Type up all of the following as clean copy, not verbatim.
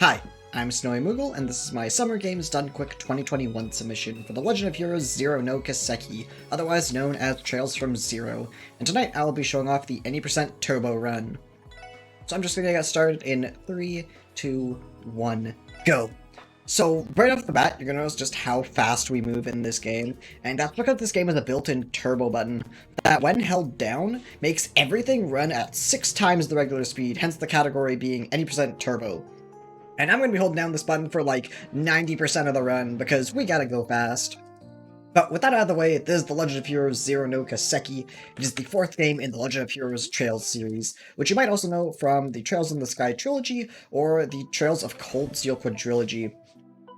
Hi, I'm Snowy Moogle, and this is my Summer Games Done Quick 2021 submission for The Legend of Heroes Zero no Kiseki, otherwise known as Trails from Zero, and tonight I will be showing off the any % turbo run. So I'm just gonna get started in 3, 2, 1, go! So right off the bat, you're gonna notice just how fast we move in this game, and that's because this game has a built-in turbo button that, when held down, makes everything run at 6 times the regular speed, hence the category being any % turbo. And I'm going to be holding down this button for like 90% of the run, because we gotta go fast. But with that out of the way, this is The Legend of Heroes Zero no Kiseki. It is the 4th game in the Legend of Heroes Trails series, which you might also know from the Trails in the Sky trilogy, or the Trails of Cold Steel quadrilogy.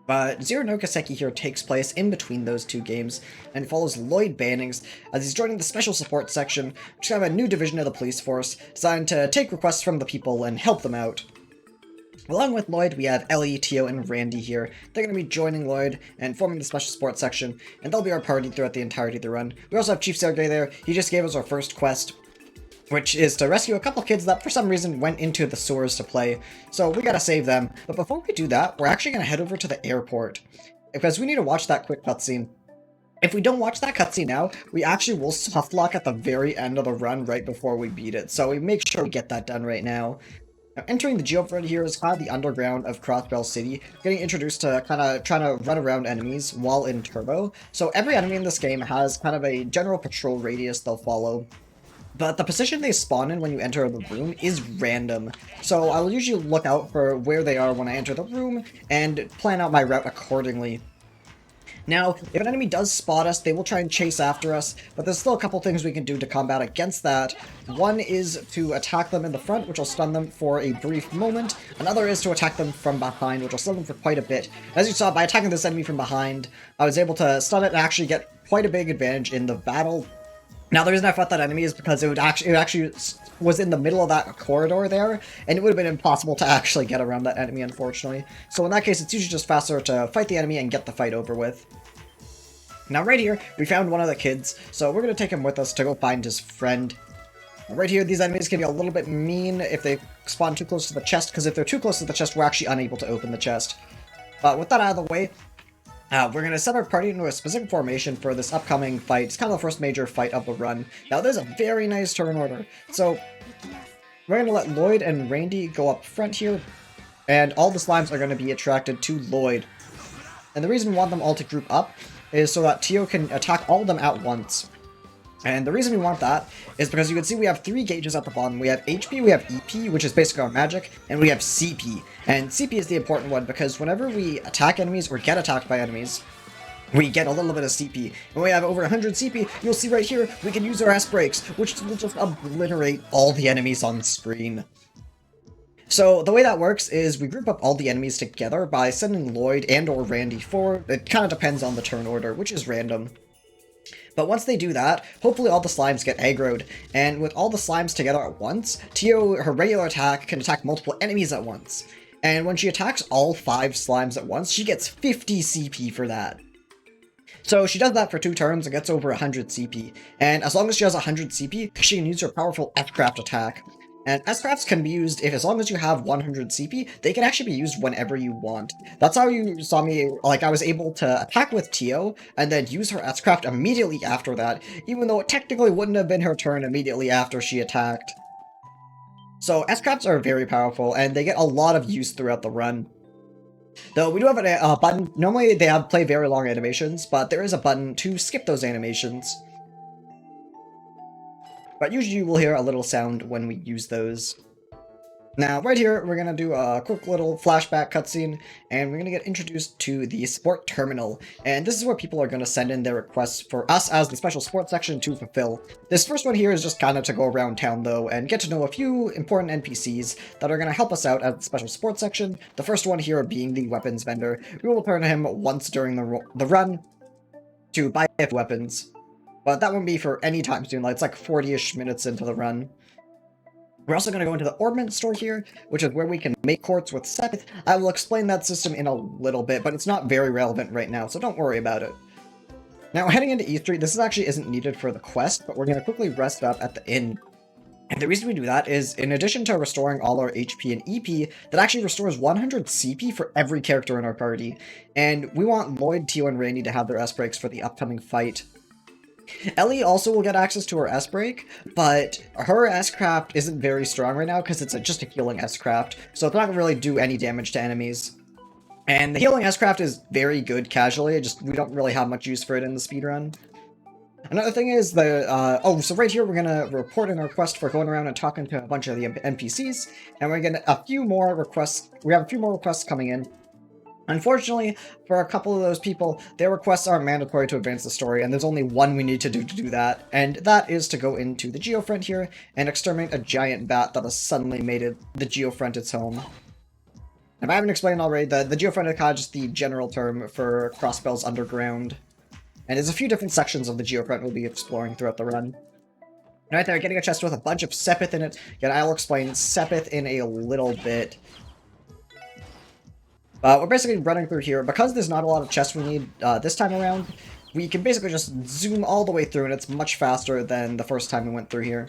But Zero no Kiseki here takes place in between those two games, and follows Lloyd Bannings as he's joining the Special Support Section, which is kind of a new division of the police force, designed to take requests from the people and help them out. Along with Lloyd, we have Ellie, Tio, and Randy here. They're going to be joining Lloyd and forming the Special Support Section, and they'll be our party throughout the entirety of the run. We also have Chief Sergey there. He just gave us our first quest, which is to rescue a couple kids that for some reason went into the sewers to play, so we gotta save them. But before we do that, we're actually going to head over to the airport, because we need to watch that quick cutscene. If we don't watch that cutscene now, we actually will softlock at the very end of the run right before we beat it, so we make sure we get that done right now. Now, entering the geofront here is kind of the underground of Crossbar City, getting introduced to kind of trying to run around enemies while in turbo. So every enemy in this game has kind of a general patrol radius they'll follow, but the position they spawn in when you enter the room is random. So I'll usually look out for where they are when I enter the room and plan out my route accordingly. Now, if an enemy does spot us, they will try and chase after us, but there's still a couple things we can do to combat against that. One is to attack them in the front, which will stun them for a brief moment. Another is to attack them from behind, which will stun them for quite a bit. As you saw, by attacking this enemy from behind, I was able to stun it and actually get quite a big advantage in the battle. Now, the reason I fought that enemy is because it actually was in the middle of that corridor there, and it would have been impossible to actually get around that enemy, unfortunately. So in that case, it's usually just faster to fight the enemy and get the fight over with. Now right here, we found one of the kids, so we're going to take him with us to go find his friend. Right here, these enemies can be a little bit mean if they spawn too close to the chest, because if they're too close to the chest, we're actually unable to open the chest. But with that out of the way, we're going to set our party into a specific formation for this upcoming fight. It's kind of the first major fight of the run. Now, there's a very nice turn order. So, we're going to let Lloyd and Randy go up front here, and all the slimes are going to be attracted to Lloyd. And the reason we want them all to group up is so that Tio can attack all of them at once. And the reason we want that is because you can see we have 3 gauges at the bottom. We have HP, we have EP, which is basically our magic, and we have CP. And CP is the important one because whenever we attack enemies or get attacked by enemies, we get a little bit of CP. When we have over 100 CP, you'll see right here, we can use our ass brakes, which will just obliterate all the enemies on screen. So the way that works is we group up all the enemies together by sending Lloyd and or Randy forward. It kind of depends on the turn order, which is random. But once they do that, hopefully all the slimes get aggroed, and with all the slimes together at once, Tio, her regular attack, can attack multiple enemies at once. And when she attacks all 5 slimes at once, she gets 50 CP for that. So she does that for 2 turns and gets over 100 CP, and as long as she has 100 CP, she can use her powerful S-Craft attack. And S-Crafts can be used as long as you have 100 CP, they can actually be used whenever you want. That's how you saw me, like, I was able to attack with Tio, and then use her S-Craft immediately after that, even though it technically wouldn't have been her turn immediately after she attacked. So S-Crafts are very powerful, and they get a lot of use throughout the run. Though we do have a button, normally they play very long animations, but there is a button to skip those animations. But usually you will hear a little sound when we use those. Now, right here, we're going to do a quick little flashback cutscene, and we're going to get introduced to the support terminal. And this is where people are going to send in their requests for us as the special support section to fulfill. This first one here is just kind of to go around town, though, and get to know a few important NPCs that are going to help us out at the special support section. The first one here being the weapons vendor. We will turn to him once during the run to buy weapons. But that won't be for any time soon, like it's like 40-ish minutes into the run. We're also going to go into the ordnance store here, which is where we can make quartz with Seth. I will explain that system in a little bit, but it's not very relevant right now, so don't worry about it. Now, heading into E3, this actually isn't needed for the quest, but we're going to quickly rest up at the inn. And the reason we do that is, in addition to restoring all our HP and EP, that actually restores 100 CP for every character in our party. And we want Lloyd, Tio, and Randy to have their S-Breaks for the upcoming fight. Ellie also will get access to her S-Break, but her S-Craft isn't very strong right now because it's just a healing S-Craft, so it's not going to really do any damage to enemies. And the healing S-Craft is very good casually, just we don't really have much use for it in the speedrun. Another thing is so right here we're gonna report in our quest for going around and talking to a bunch of the NPCs, and we're getting a few more requests. We have a few more requests coming in. Unfortunately, for a couple of those people, their requests aren't mandatory to advance the story, and there's only one we need to do that, and that is to go into the Geofront here and exterminate a giant bat that has suddenly made the Geofront its home. If I haven't explained already, the Geofront is kind of just the general term for Crossbell's underground. And there's a few different sections of the Geofront we'll be exploring throughout the run. Right there, getting a chest with a bunch of Sepith in it. Again, I'll explain Sepith in a little bit. We're basically running through here. Because there's not a lot of chests we need this time around, we can basically just zoom all the way through, and it's much faster than the first time we went through here.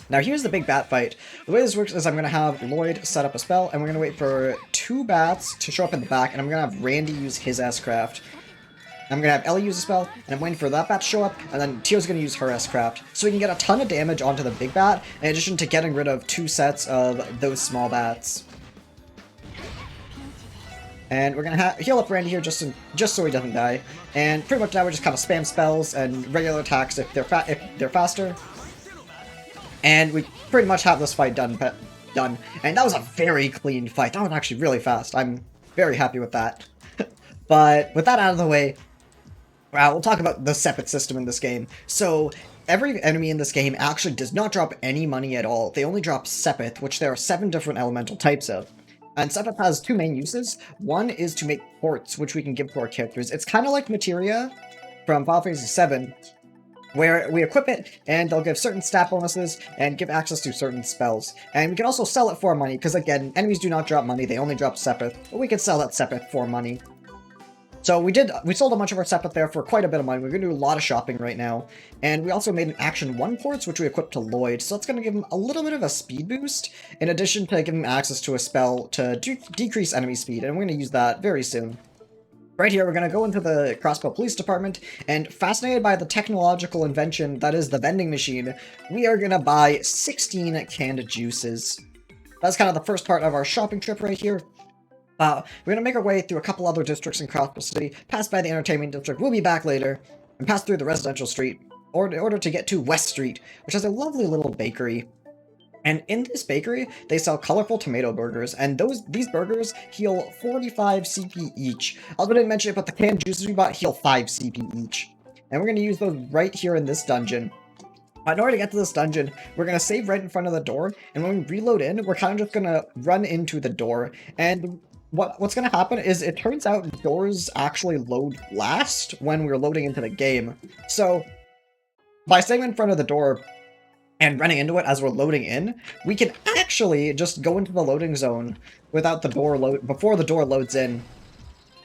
Now here's the big bat fight. The way this works is I'm going to have Lloyd set up a spell, and we're going to wait for 2 bats to show up in the back, and I'm going to have Randy use his S-Craft. I'm going to have Ellie use a spell, and I'm waiting for that bat to show up, and then Tio's going to use her S-Craft. So we can get a ton of damage onto the big bat, in addition to getting rid of 2 sets of those small bats. And we're going to heal up Randy here just so he doesn't die. And pretty much now we're just kind of spam spells and regular attacks if they're faster. And we pretty much have this fight done. And that was a very clean fight. That was actually really fast. I'm very happy with that. But with that out of the way, we'll talk about the Sepith system in this game. So, every enemy in this game actually does not drop any money at all. They only drop Sepith, which there are 7 different elemental types of. And Sepith has 2 main uses. One is to make ports, which we can give to our characters. It's kind of like Materia from Final Fantasy VII, where we equip it, and they'll give certain stat bonuses, and give access to certain spells. And we can also sell it for money, because again, enemies do not drop money, they only drop Sepith, but we can sell that Sepith for money. So we sold a bunch of our Sepith there for quite a bit of money. We're going to do a lot of shopping right now. And we also made an Action 1 ports, which we equipped to Lloyd. So that's going to give him a little bit of a speed boost, in addition to giving him access to a spell to decrease enemy speed. And we're going to use that very soon. Right here, we're going to go into the Crossbow Police Department, and fascinated by the technological invention that is the vending machine, we are going to buy 16 canned juices. That's kind of the first part of our shopping trip right here. We're going to make our way through a couple other districts in Crossbar City, pass by the entertainment district, we'll be back later, and pass through the residential street, in order to get to West Street, which has a lovely little bakery. And in this bakery, they sell colorful tomato burgers, and these burgers heal 45 CP each. I also didn't mention it, but the canned juices we bought heal 5 CP each. And we're going to use those right here in this dungeon. In order to get to this dungeon, we're going to save right in front of the door, and when we reload in, we're kind of just going to run into the door, and what's going to happen is it turns out doors actually load last when we're loading into the game. So, by staying in front of the door and running into it as we're loading in, we can actually just go into the loading zone without the door before the door loads in.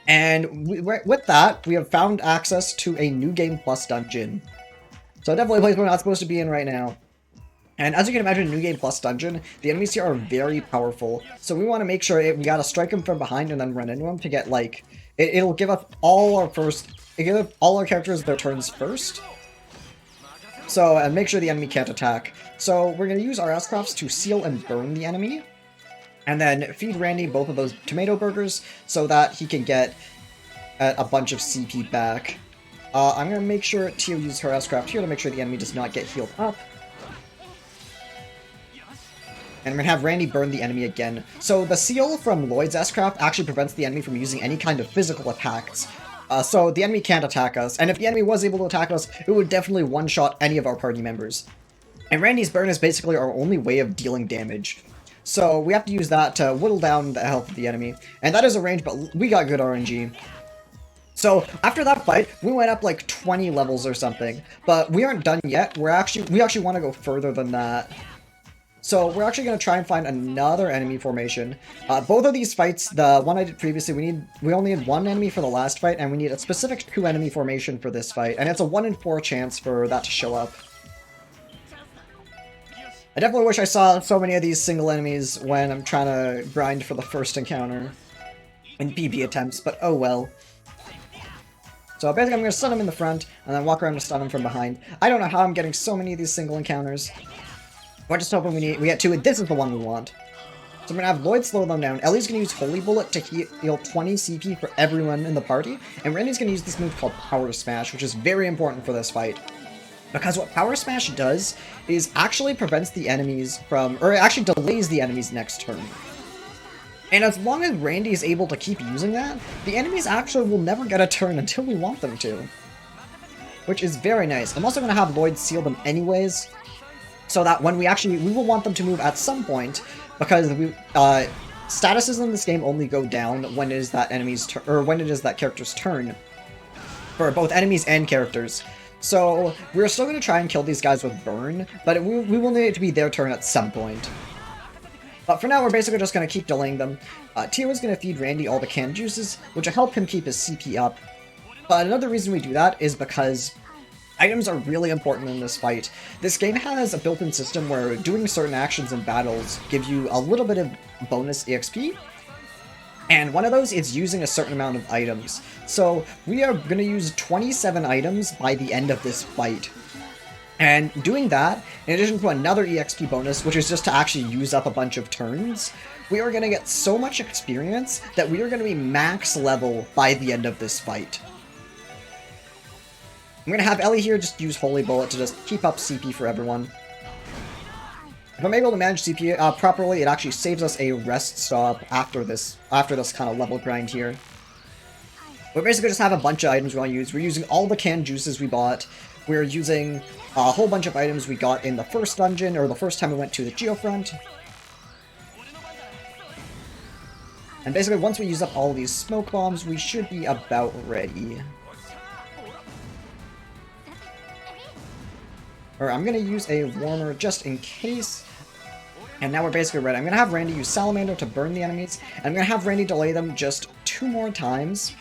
And with that, we have found access to a New Game Plus dungeon. So definitely a place we're not supposed to be in right now. And as you can imagine, New Game Plus dungeon, the enemies here are very powerful. So we want to make sure we gotta strike them from behind and then run into them to get, like, it'll give us all our characters their turns first. So, and make sure the enemy can't attack. So we're going to use our S-Crafts to seal and burn the enemy. And then feed Randy both of those tomato burgers so that he can get a bunch of CP back. I'm going to make sure Tio uses her S-Craft here to make sure the enemy does not get healed up. And we're going to have Randy burn the enemy again. So the seal from Lloyd's S-Craft actually prevents the enemy from using any kind of physical attacks. So the enemy can't attack us, and if the enemy was able to attack us, it would definitely one-shot any of our party members. And Randy's burn is basically our only way of dealing damage. So we have to use that to whittle down the health of the enemy. And that is a range, but we got good RNG. So after that fight, we went up like 20 levels or something. But we aren't done yet. We actually want to go further than that. So we're actually going to try and find another enemy formation. Both of these fights, the one I did previously, we only had 1 enemy for the last fight, and we need a specific 2 enemy formation for this fight. And it's a 1 in 4 chance for that to show up. I definitely wish I saw so many of these single enemies when I'm trying to grind for the first encounter in PB attempts, but oh well. So basically I'm going to stun him in the front, and then walk around to stun him from behind. I don't know how I'm getting so many of these single encounters. We're just hoping we get 2, and this is the one we want. So I'm going to have Lloyd slow them down. Ellie's going to use Holy Bullet to heal 20 CP for everyone in the party, and Randy's going to use this move called Power Smash, which is very important for this fight. Because what Power Smash does is actually prevents the enemies from, or it actually delays the enemy's next turn. And as long as Randy is able to keep using that, the enemies actually will never get a turn until we want them to. Which is very nice. I'm also going to have Lloyd seal them anyways, so that when we will want them to move at some point, because statuses in this game only go down when it is that character's turn, for both enemies and characters. So we're still going to try and kill these guys with burn, but we will need it to be their turn at some point. But for now, we're basically just going to keep delaying them. Tio's going to feed Randy all the canned juices, which will help him keep his CP up. But another reason we do that is because items are really important in this fight. This game has a built-in system where doing certain actions in battles give you a little bit of bonus EXP, and one of those is using a certain amount of items. So we are going to use 27 items by the end of this fight. And doing that, in addition to another EXP bonus, which is just to actually use up a bunch of turns, we are going to get so much experience that we are going to be max level by the end of this fight. I'm going to have Ellie here just use Holy Bullet to just keep up CP for everyone. If I'm able to manage CP properly, it actually saves us a rest stop after this kind of level grind here. We basically just have a bunch of items we want to use. We're using all the canned juices we bought. We're using a whole bunch of items we got in the first dungeon, or the first time we went to the Geofront. And basically, once we use up all these smoke bombs, we should be about ready. Or I'm going to use a warmer just in case. And now we're basically ready. I'm going to have Randy use Salamander to burn the enemies. And I'm going to have Randy delay them just 2 more times.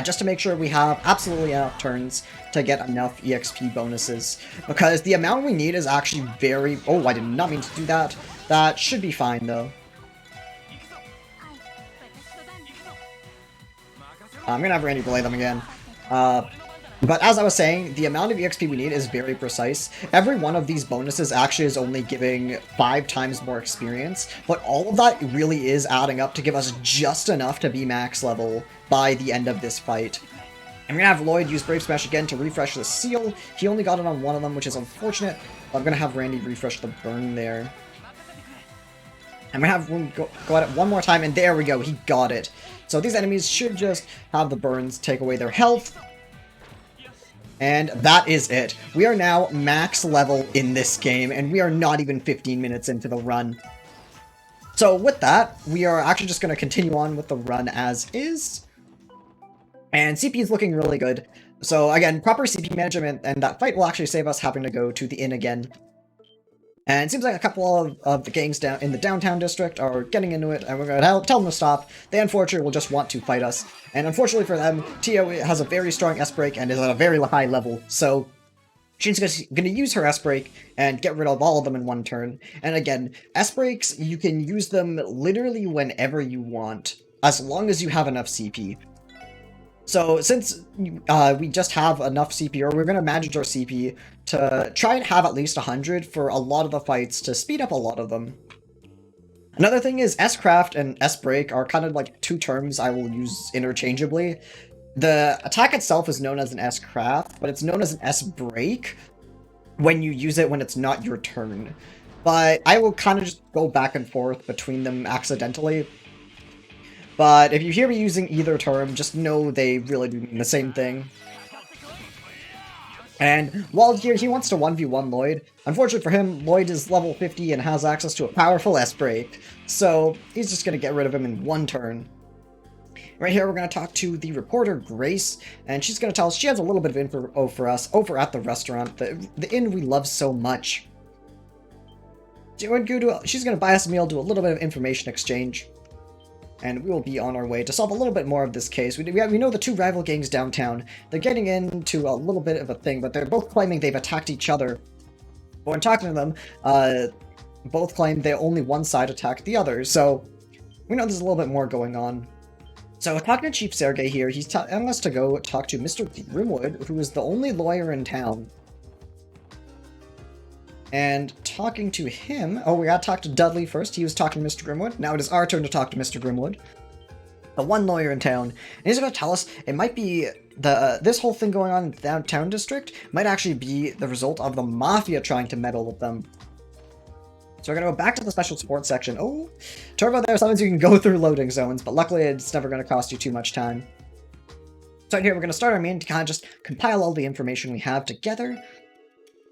Just to make sure we have absolutely enough turns to get enough EXP bonuses. Because the amount we need is actually very... Oh, I did not mean to do that. That should be fine, though. I'm going to have Randy delay them again. But as I was saying, the amount of EXP we need is very precise. Every one of these bonuses actually is only giving 5 times more experience, but all of that really is adding up to give us just enough to be max level by the end of this fight. I'm going to have Lloyd use Brave Smash again to refresh the seal. He only got it on one of them, which is unfortunate, but I'm going to have Randy refresh the burn there. I'm going to have him go at it one more time, and there we go, he got it. So these enemies should just have the burns take away their health. And that is it. We are now max level in this game, and we are not even 15 minutes into the run. So with that, we are actually just going to continue on with the run as is. And CP is looking really good. So again, proper CP management, and that fight will actually save us having to go to the inn again. And it seems like a couple of the gangs down in the downtown district are getting into it, and we're going to tell them to stop. They unfortunately will just want to fight us. And unfortunately for them, Tio has a very strong S-Break and is at a very high level, so she's going to use her S-Break and get rid of all of them in one turn. And again, S-Breaks, you can use them literally whenever you want, as long as you have enough CP. So since we just have enough CP, or we're going to manage our CP to try and have at least 100 for a lot of the fights to speed up a lot of them. Another thing is S-Craft and S-Break are kind of like 2 terms I will use interchangeably. The attack itself is known as an S-Craft, but it's known as an S-Break when you use it when it's not your turn. But I will kind of just go back and forth between them accidentally. But if you hear me using either term, just know they really do mean the same thing. And while here, he wants to 1v1 Lloyd. Unfortunately for him, Lloyd is level 50 and has access to a powerful S-Break, so he's just going to get rid of him in 1 turn. Right here, we're going to talk to the reporter, Grace, and she's going to tell us she has a little bit of info for us over at the restaurant, the inn we love so much. She's going to buy us a meal, do a little bit of information exchange. And we will be on our way to solve a little bit more of this case. We know the 2 rival gangs downtown. They're getting into a little bit of a thing, but they're both claiming they've attacked each other. But when talking to them, both claim that only one side attacked the other, so we know there's a little bit more going on. So talking to Chief Sergey here, he's telling us to go talk to Mr. Grimwood, who is the only lawyer in town. And talking to him... Oh, we gotta talk to Dudley first. He was talking to Mr. Grimwood. Now it is our turn to talk to Mr. Grimwood, the one lawyer in town. And he's gonna tell us it might be this whole thing going on in the downtown district might actually be the result of the Mafia trying to meddle with them. So we're gonna go back to the special support section. Oh, Turbo, there sometimes you can go through loading zones, but luckily it's never gonna cost you too much time. So right here, we're gonna start our main to kind of just compile all the information we have together.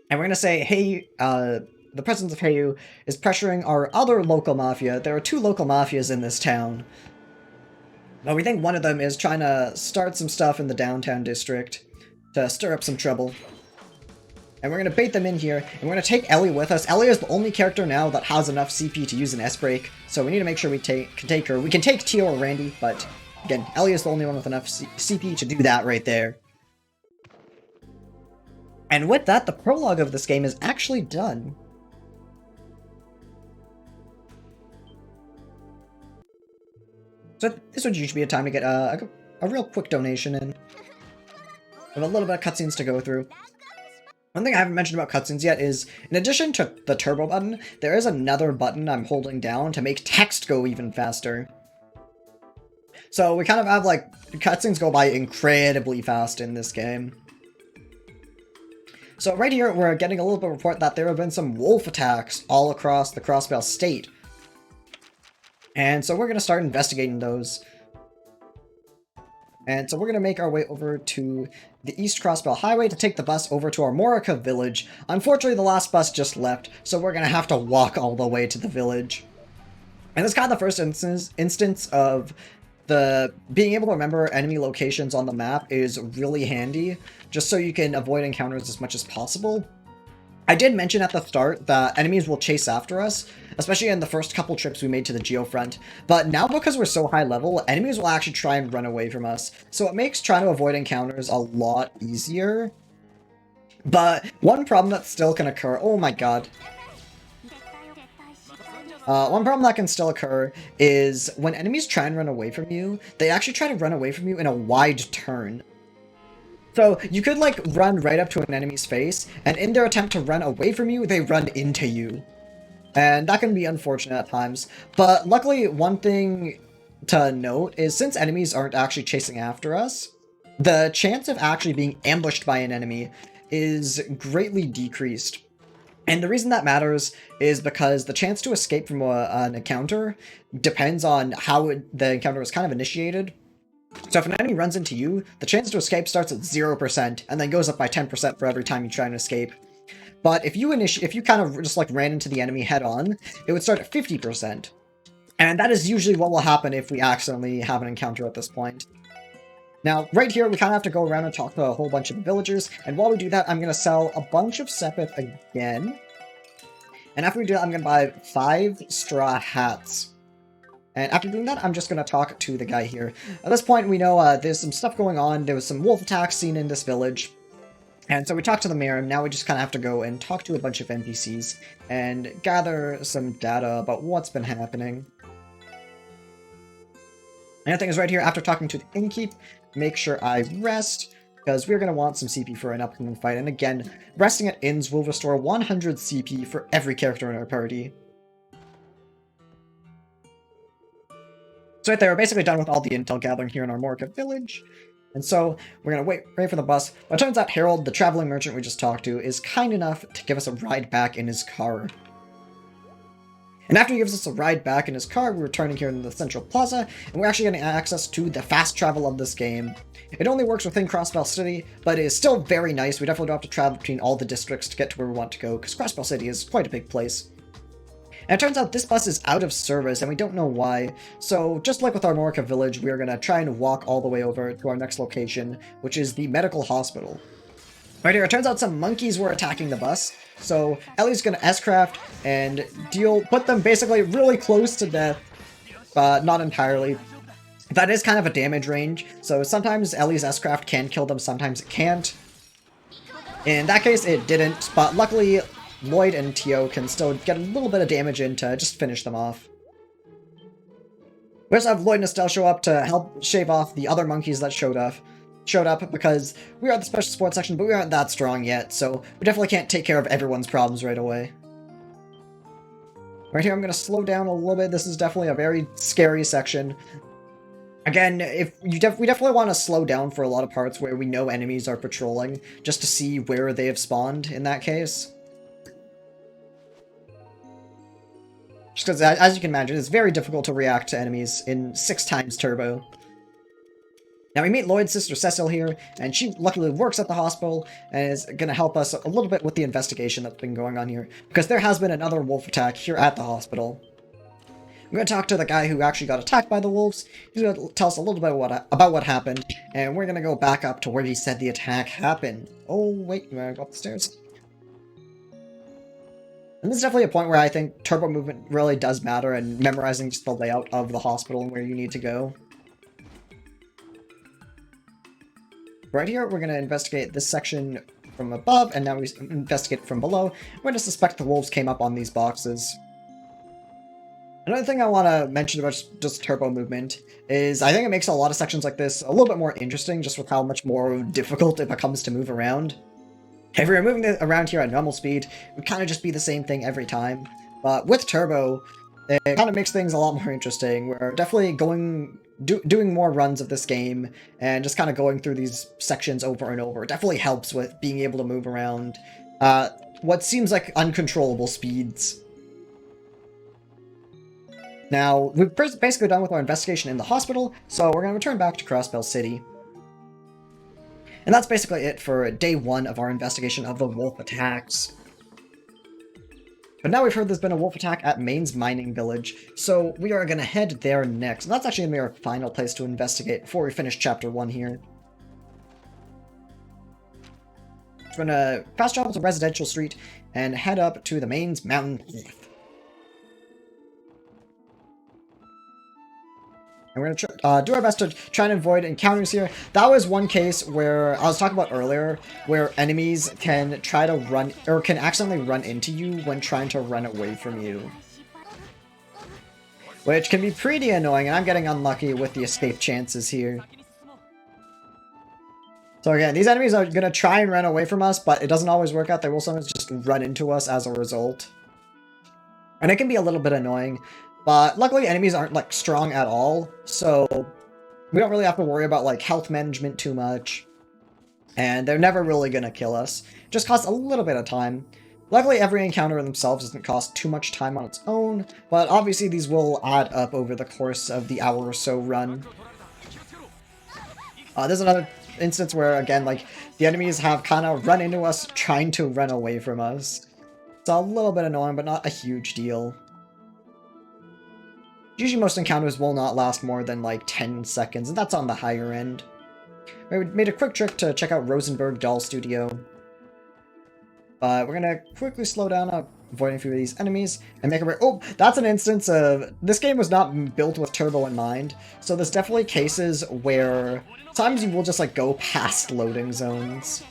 And we're gonna say, hey, the presence of Heyu is pressuring our other local mafia. There are 2 local mafias in this town. But we think one of them is trying to start some stuff in the downtown district to stir up some trouble. And we're going to bait them in here, and we're going to take Ellie with us. Ellie is the only character now that has enough CP to use an S-Break, so we need to make sure we can take her. We can take Tio or Randy, but again, Ellie is the only one with enough CP to do that right there. And with that, the prologue of this game is actually done. So this would usually be a time to get a real quick donation in. We have a little bit of cutscenes to go through. One thing I haven't mentioned about cutscenes yet is, in addition to the turbo button, there is another button I'm holding down to make text go even faster. So we kind of have, like, cutscenes go by incredibly fast in this game. So right here, we're getting a little bit of report that there have been some wolf attacks all across the Crossbar state. And so we're going to start investigating those. And so we're going to make our way over to the East Crossbar Highway to take the bus over to our Morica village. Unfortunately, the last bus just left, so we're going to have to walk all the way to the village. And this is kind of the first instance of the being able to remember enemy locations on the map is really handy, just so you can avoid encounters as much as possible. I did mention at the start that enemies will chase after us, especially in the first couple trips we made to the Geofront, but now because we're so high level, enemies will actually try and run away from us, so it makes trying to avoid encounters a lot easier. But one problem that still can occur— oh my god. One problem that can still occur is when enemies try and run away from you, they actually try to run away from you in a wide turn. So you could, like, run right up to an enemy's face, and in their attempt to run away from you, they run into you. And that can be unfortunate at times. But luckily, one thing to note is since enemies aren't actually chasing after us, the chance of actually being ambushed by an enemy is greatly decreased. And the reason that matters is because the chance to escape from an encounter depends on how the encounter was kind of initiated. So if an enemy runs into you, the chance to escape starts at 0% and then goes up by 10% for every time you try and escape. But if you kind of just like ran into the enemy head on, it would start at 50%. And that is usually what will happen if we accidentally have an encounter at this point. Now, right here, we kind of have to go around and talk to a whole bunch of villagers, and while we do that, I'm going to sell a bunch of Sepith again. And after we do that, I'm going to buy 5 straw hats. And after doing that, I'm just going to talk to the guy here. At this point, we know there's some stuff going on. There was some wolf attacks seen in this village. And so we talked to the mayor, and now we just kind of have to go and talk to a bunch of NPCs and gather some data about what's been happening. Another thing is right here, after talking to the innkeep, make sure I rest, because we're going to want some CP for an upcoming fight. And again, resting at inns will restore 100 CP for every character in our party. So right there, we're basically done with all the intel gathering here in our Morica village. And so we're going to wait for the bus. But it turns out Harold, the traveling merchant we just talked to, is kind enough to give us a ride back in his car. And after he gives us a ride back in his car, we're returning here in the Central Plaza, and we're actually getting access to the fast travel of this game. It only works within Crossbar City, but it is still very nice. We definitely don't have to travel between all the districts to get to where we want to go, because Crossbar City is quite a big place. And it turns out this bus is out of service, and we don't know why. So just like with our Morica village, we're going to try and walk all the way over to our next location, which is the medical hospital. Right here, it turns out some monkeys were attacking the bus, so Ellie's gonna S-craft and put them basically really close to death, but not entirely. That is kind of a damage range, so sometimes Ellie's S-craft can kill them, sometimes it can't. In that case, it didn't, but luckily Lloyd and Tio can still get a little bit of damage in to just finish them off. We also have Lloyd and Estelle show up to help shave off the other monkeys that showed up because we are at the special sports section, but we aren't that strong yet, so we definitely can't take care of everyone's problems right away. Right here, I'm going to slow down a little bit. This is definitely a very scary section. Again, we definitely want to slow down for a lot of parts where we know enemies are patrolling, just to see where they have spawned in that case. Just because, as you can imagine, it's very difficult to react to enemies in 6 times turbo. Now we meet Lloyd's sister Cecil here, and she luckily works at the hospital and is going to help us a little bit with the investigation that's been going on here, because there has been another wolf attack here at the hospital. I'm going to talk to the guy who actually got attacked by the wolves. He's going to tell us a little bit about what happened, and we're going to go back up to where he said the attack happened. Oh, wait, I'm going to go up the stairs. And this is definitely a point where I think turbo movement really does matter, and memorizing just the layout of the hospital and where you need to go. Right here, we're going to investigate this section from above, and now we investigate from below. We're going to suspect the wolves came up on these boxes. Another thing I want to mention about just turbo movement is I think it makes a lot of sections like this a little bit more interesting, just with how much more difficult it becomes to move around. If we were moving around here at normal speed, it would kind of just be the same thing every time. But with turbo, it kind of makes things a lot more interesting. We're definitely doing more runs of this game, and just kind of going through these sections over and over. It definitely helps with being able to move around what seems like uncontrollable speeds. Now, we've basically done with our investigation in the hospital, so we're going to return back to Crossbar City. And that's basically it for day 1 of our investigation of the wolf attacks. But now we've heard there's been a wolf attack at Maine's mining village, so we are going to head there next. And that's actually going to be our final place to investigate before we finish Chapter 1 here. We're going to fast travel to Residential Street and head up to the Maine's Mountain Heath. And we're going to do our best to try and avoid encounters here. That was one case where I was talking about earlier, where enemies can try to run, or can accidentally run into you when trying to run away from you. Which can be pretty annoying, and I'm getting unlucky with the escape chances here. So again, these enemies are going to try and run away from us, but it doesn't always work out. They will sometimes just run into us as a result. And it can be a little bit annoying. But luckily, enemies aren't, like, strong at all, so we don't really have to worry about, like, health management too much. And they're never really gonna kill us. Just costs a little bit of time. Luckily, every encounter themselves doesn't cost too much time on its own, but obviously these will add up over the course of the hour or so run. There's another instance where, again, like, the enemies have kind of run into us trying to run away from us. It's a little bit annoying, but not a huge deal. Usually most encounters will not last more than like 10 seconds, and that's on the higher end. We made a quick trip to check out Rosenberg Doll Studio. But we're gonna quickly slow down, avoiding a few of these enemies, and make our way— oh, that's an instance of— this game was not built with turbo in mind, so there's definitely cases where sometimes you will just like go past loading zones.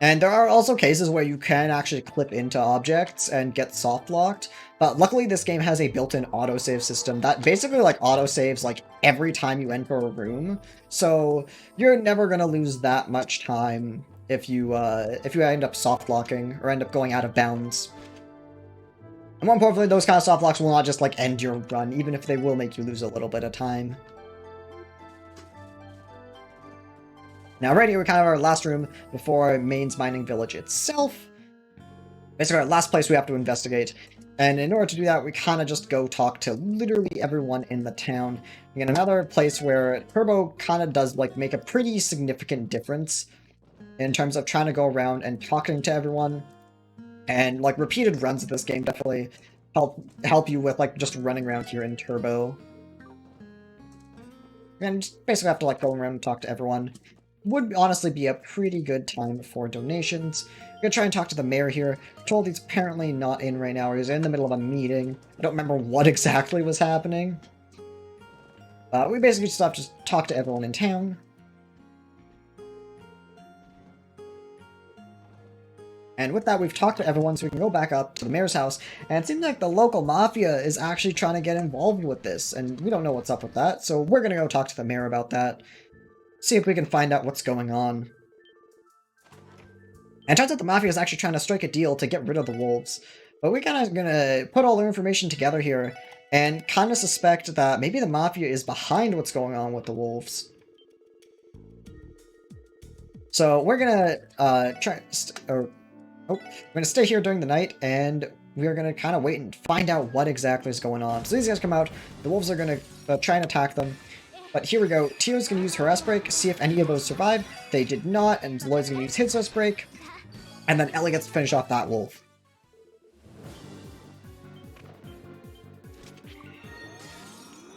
And there are also cases where you can actually clip into objects and get soft locked, but luckily this game has a built-in autosave system that basically like autosaves like every time you enter a room, so you're never gonna lose that much time if you end up soft locking or end up going out of bounds. And more importantly, those kind of soft locks will not just like end your run, even if they will make you lose a little bit of time. Now right here, we're kind of our last room before Maine's mining village itself. Basically our last place we have to investigate. And in order to do that, we kind of just go talk to literally everyone in the town. We get another place where turbo kind of does like make a pretty significant difference in terms of trying to go around and talking to everyone. And like repeated runs of this game definitely help you with like just running around here in turbo. And just basically have to like go around and talk to everyone. Would honestly be a pretty good time for donations. I'm gonna try and talk to the mayor here. I'm told he's apparently not in right now, or he's in the middle of a meeting. I don't remember what exactly was happening. We basically just have to talk to everyone in town. And with that, we've talked to everyone, so we can go back up to the mayor's house. And it seems like the local mafia is actually trying to get involved with this, and we don't know what's up with that. So we're gonna go talk to the mayor about that, see if we can find out what's going on. And it turns out the mafia is actually trying to strike a deal to get rid of the wolves. But we're kind of gonna put all the information together here and kind of suspect that maybe the mafia is behind what's going on with the wolves. So we're gonna we're gonna stay here during the night, and we're gonna kind of wait and find out what exactly is going on. So these guys come out, the wolves are gonna try and attack them. But here we go. Tio's gonna use her S-break, see if any of those survive. They did not, and Lloyd's gonna use his S-break. And then Ellie gets to finish off that wolf.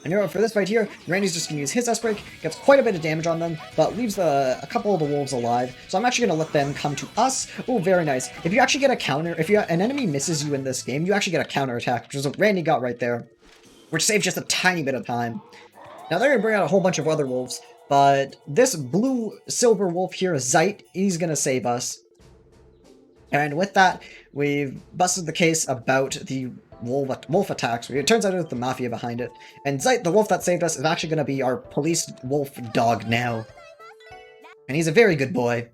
And you know, for this fight here, Randy's just going to use his S-break, gets quite a bit of damage on them, but leaves a couple of the wolves alive. So I'm actually going to let them come to us. Oh, very nice. If you actually get a counter, if an enemy misses you in this game, you actually get a counter attack, which is what Randy got right there, which saves just a tiny bit of time. Now they're going to bring out a whole bunch of other wolves, but this blue-silver wolf here, Zeit, he's going to save us. And with that, we've busted the case about the wolf attacks. It turns out it's the mafia behind it. And Zeit, the wolf that saved us, is actually going to be our police wolf dog now. And he's a very good boy.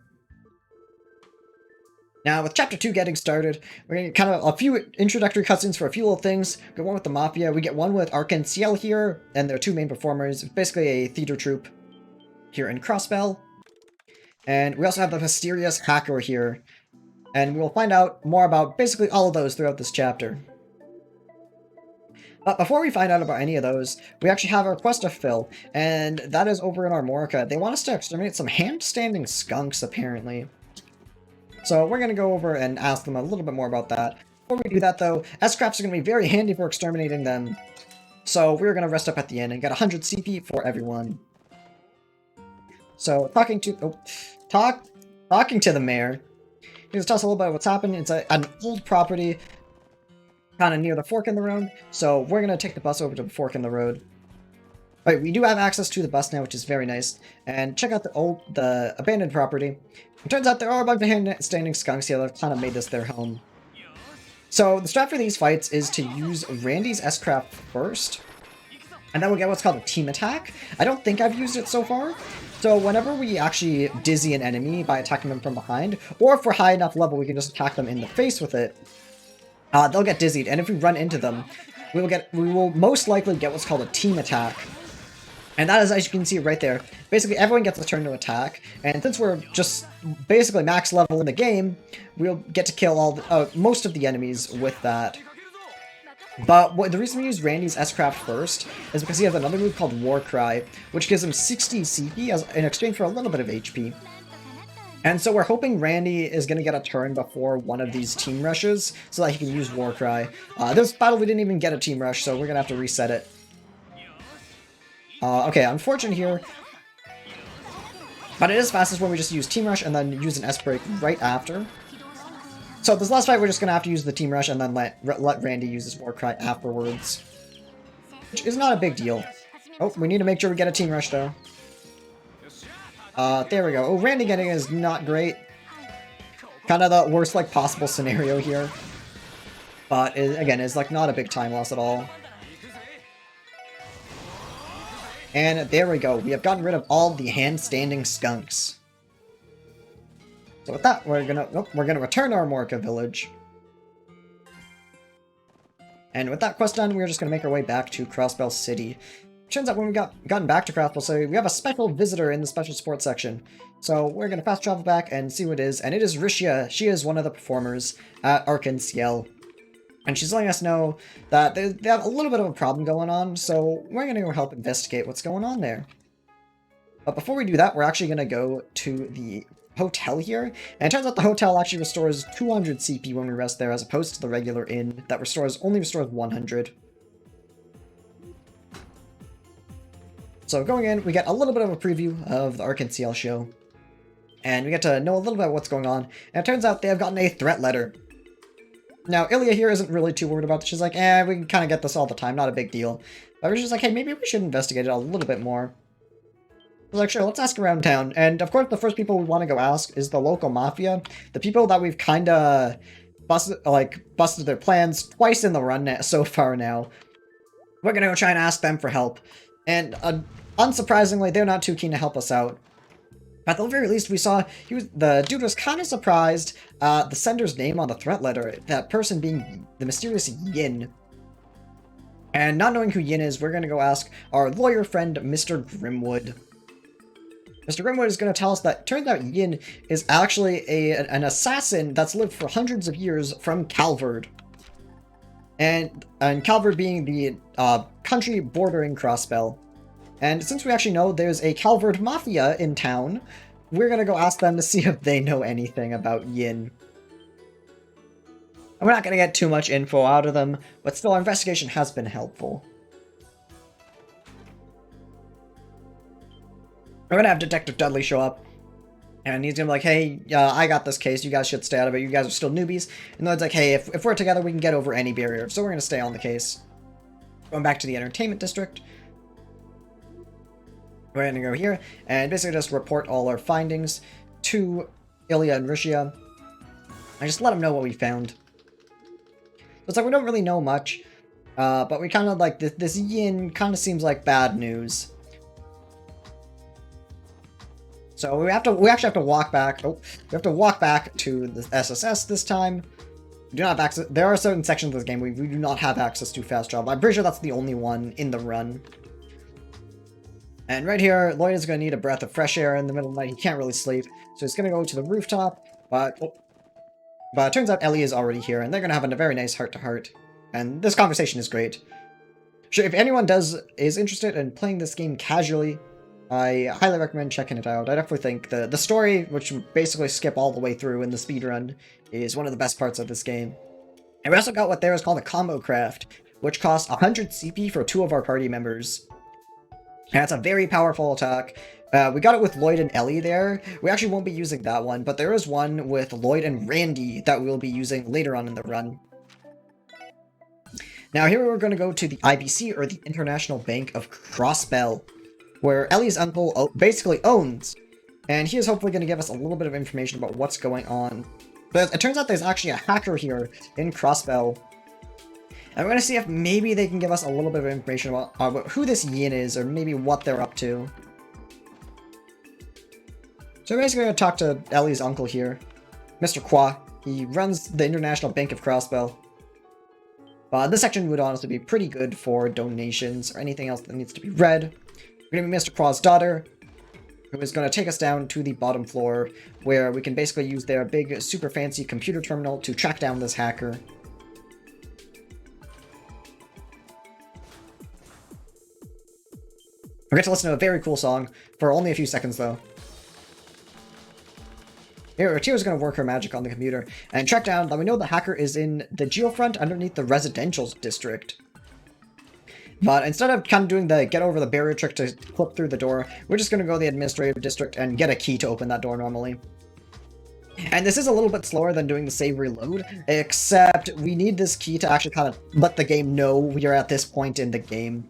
Now, with Chapter 2 getting started, we're going to kind of a few introductory cutscenes for a few little things. We get one with the Mafia, we get one with Arc-en-Ciel here, and their two main performers. It's basically a theater troupe here in Crossbar. And we also have the mysterious hacker here. And we'll find out more about basically all of those throughout this chapter. But before we find out about any of those, we actually have our quest to fill, and that is over in Armorica. They want us to exterminate some hand-standing skunks, apparently. So we're going to go over and ask them a little bit more about that. Before we do that, though, S-Scraps are going to be very handy for exterminating them. So we're going to rest up at the end and get 100 CP for everyone. So, talking to the mayor. He just tells us a little bit of what's happened. It's an old property, kind of near the fork in the road, so we're going to take the bus over to the fork in the road. Right, we do have access to the bus now, which is very nice. And check out the abandoned property. It turns out there are a bunch of hand-standing skunks here that have kind of made this their home. So the strat for these fights is to use Randy's S-Craft first, and then we'll get what's called a team attack. I don't think I've used it so far. So whenever we actually dizzy an enemy by attacking them from behind, or if we're high enough level we can just attack them in the face with it, they'll get dizzied, and if we run into them, we will most likely get what's called a team attack. And that is, as you can see right there, basically everyone gets a turn to attack, and since we're just basically max level in the game, we'll get to kill most of the enemies with that. But the reason we use Randy's S-Craft first is because he has another move called War Cry, which gives him 60 CP in exchange for a little bit of HP. And so we're hoping Randy is going to get a turn before one of these team rushes, so that he can use War Cry. This battle we didn't even get a team rush, so we're going to have to reset it. Okay, unfortunate here. But it is fastest when we just use team rush and then use an S-break right after. So this last fight we're just going to have to use the team rush and then let Randy use his War Cry afterwards. Which is not a big deal. Oh, we need to make sure we get a team rush though. There we go. Oh, Randy getting it is not great. Kind of the worst like possible scenario here. But again, it's like not a big time loss at all. And there we go. We have gotten rid of all the hand-standing skunks. So with that, we're gonna return to Armorica Village. And with that quest done, we're just gonna make our way back to Crossbar City. Turns out when we gotten back to Crossbar City, we have a special visitor in the special sports section. So we're gonna fast travel back and see what it is, and it is Rishia. She is one of the performers at Arc-en-Ciel. And she's letting us know that they have a little bit of a problem going on, so we're gonna go help investigate what's going on there. But before we do that, we're actually gonna go to the hotel here, and it turns out the hotel actually restores 200 CP when we rest there, as opposed to the regular inn that only restores 100. So going in, we get a little bit of a preview of the Arc-en-Ciel show, and we get to know a little bit about what's going on, and it turns out they have gotten a threat letter. Now, Ilya here isn't really too worried about this. She's like, we can kind of get this all the time, not a big deal. But we're just like, hey, maybe we should investigate it a little bit more. was like, sure, let's ask around town. And of course, the first people we want to go ask is the local mafia, the people that we've kind of busted their plans twice in the run so far now. We're gonna go try and ask them for help, and unsurprisingly, they're not too keen to help us out. At the very least, we saw the dude was kind of surprised the sender's name on the threat letter, that person being the mysterious Yin. And not knowing who Yin is, we're going to go ask our lawyer friend, Mr. Grimwood. Mr. Grimwood is going to tell us that it turns out Yin is actually an assassin that's lived for hundreds of years from Calvard. And Calvard being the country bordering Crossbell. And since we actually know there's a Calvard Mafia in town, we're going to go ask them to see if they know anything about Yin. And we're not going to get too much info out of them, but still our investigation has been helpful. We're going to have Detective Dudley show up, and he's going to be like, hey, I got this case, you guys should stay out of it, you guys are still newbies. And then it's like, hey, if we're together, we can get over any barrier, so we're going to stay on the case. Going back to the entertainment district. We're going to go here, and basically just report all our findings to Ilya and Rishia, and just let them know what we found. So it's like, we don't really know much, but we kind of like, this Yin kind of seems like bad news. So we actually have to walk back. Oh, we have to walk back to the SSS this time. We do not have access. There are certain sections of this game we do not have access to fast travel. I'm pretty sure that's the only one in the run. And right here, Lloyd is going to need a breath of fresh air in the middle of the night. He can't really sleep, so he's going to go to the rooftop. But it turns out Ellie is already here, and they're going to have a very nice heart-to-heart. And this conversation is great. Sure, if anyone is interested in playing this game casually, I highly recommend checking it out. I definitely think the story, which we basically skip all the way through in the speedrun, is one of the best parts of this game. And we also got what there is called a combo craft, which costs 100 CP for 2 of our party members. And it's a very powerful attack. We got it with Lloyd and Ellie there. We actually won't be using that one, but there is one with Lloyd and Randy that we'll be using later on in the run. Now here we're going to go to the IBC, or the International Bank of Crossbell, where Ellie's uncle basically owns, and he is hopefully going to give us a little bit of information about what's going on. But it turns out there's actually a hacker here in Crossbell, and we're going to see if maybe they can give us a little bit of information about who this Yin is, or maybe what they're up to. So we're basically going to talk to Ellie's uncle here, Mr. Kwa. He runs the International Bank of Crossbell. This section would honestly be pretty good for donations or anything else that needs to be read. We're going to be Mr. Kwa's daughter, who is going to take us down to the bottom floor, where we can basically use their big, super fancy computer terminal to track down this hacker. We get to listen to a very cool song for only a few seconds, though. Here, Tio's going to work her magic on the computer and track down that we know the hacker is in the geofront underneath the residential district. But instead of kind of doing the get over the barrier trick to flip through the door, we're just going to go to the administrative district and get a key to open that door normally. And this is a little bit slower than doing the save reload, except we need this key to actually kind of let the game know we are at this point in the game.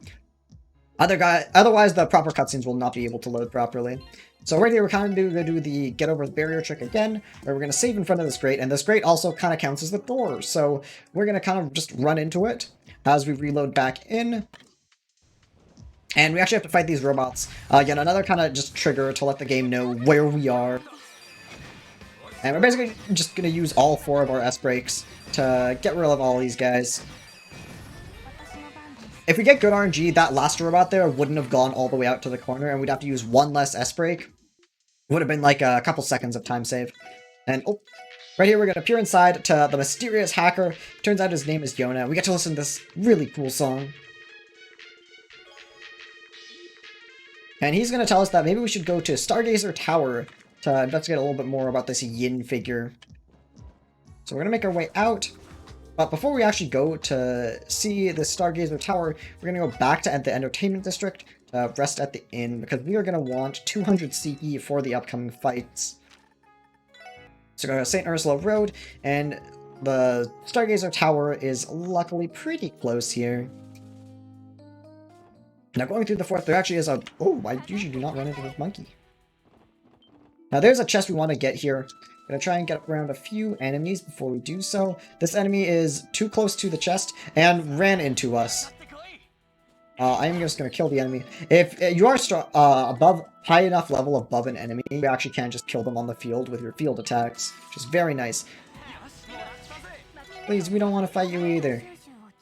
Otherwise, the proper cutscenes will not be able to load properly. So right here, we're kind of going to do the get over the barrier trick again, where we're going to save in front of this grate, and this grate also kind of counts as the door. So we're going to kind of just run into it as we reload back in. And we actually have to fight these robots. Yet another kind of just trigger to let the game know where we are. And we're basically just going to use all 4 of our S-breaks to get rid of all these guys. If we get good RNG, that last robot there wouldn't have gone all the way out to the corner, and we'd have to use 1 less S-break. Would have been like a couple seconds of time save. And oh, right here we're going to peer inside to the mysterious hacker. Turns out his name is Yona. We get to listen to this really cool song. And he's going to tell us that maybe we should go to Stargazer Tower to investigate a little bit more about this Yin figure. So we're going to make our way out. But before we actually go to see the Stargazer Tower, we're going to go back to the Entertainment District to rest at the inn, because we are going to want 200 CP for the upcoming fights. So go to St. Ursula Road, and the Stargazer Tower is luckily pretty close here. Now going through the fourth, there actually is a... Oh, I usually do not run into this monkey. Now there's a chest we want to get here. I'm going to try and get around a few enemies before we do so. This enemy is too close to the chest and ran into us. I am just going to kill the enemy. If you are high enough level above an enemy, you actually can just kill them on the field with your field attacks, which is very nice. Please, we don't want to fight you either.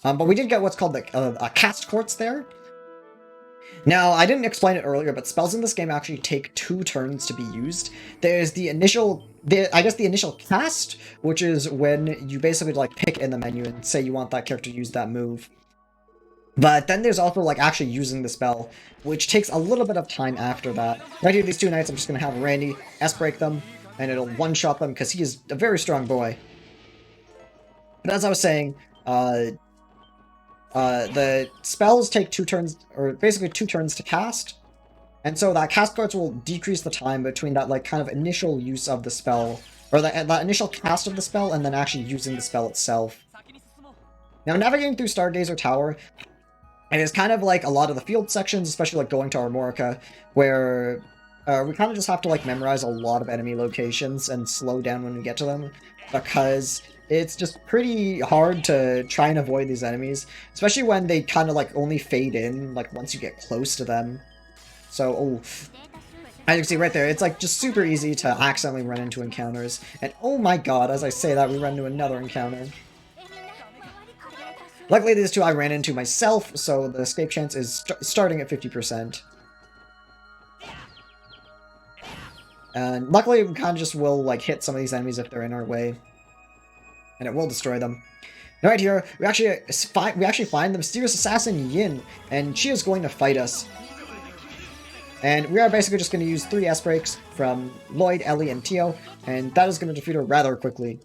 But we did get what's called a cast quartz there. Now, I didn't explain it earlier, but spells in this game actually take 2 turns to be used. There's the initial cast, which is when you basically like pick in the menu and say you want that character to use that move. But then there's also like actually using the spell, which takes a little bit of time after that. Right here, these 2 knights, I'm just going to have Randy S-break them, and it'll one-shot them because he is a very strong boy. But as I was saying, the spells take 2 turns, or basically 2 turns to cast. And so that cast cards will decrease the time between that like kind of initial use of the spell, or that initial cast of the spell, and then actually using the spell itself. Now, navigating through Stargazer Tower, it is kind of like a lot of the field sections, especially like going to Armorica, where we kind of just have to like memorize a lot of enemy locations and slow down when we get to them, because it's just pretty hard to try and avoid these enemies, especially when they kind of like only fade in like once you get close to them. So, oh, as you can see right there, it's like just super easy to accidentally run into encounters. And oh my god, as I say that, we run into another encounter. Luckily, these 2 I ran into myself, so the escape chance is starting at 50%. And luckily, we kind of just will like hit some of these enemies if they're in our way, and it will destroy them. Now right here, we actually find the mysterious assassin Yin, and she is going to fight us. And we are basically just going to use 3 S-breaks from Lloyd, Ellie, and Tio, and that is going to defeat her rather quickly.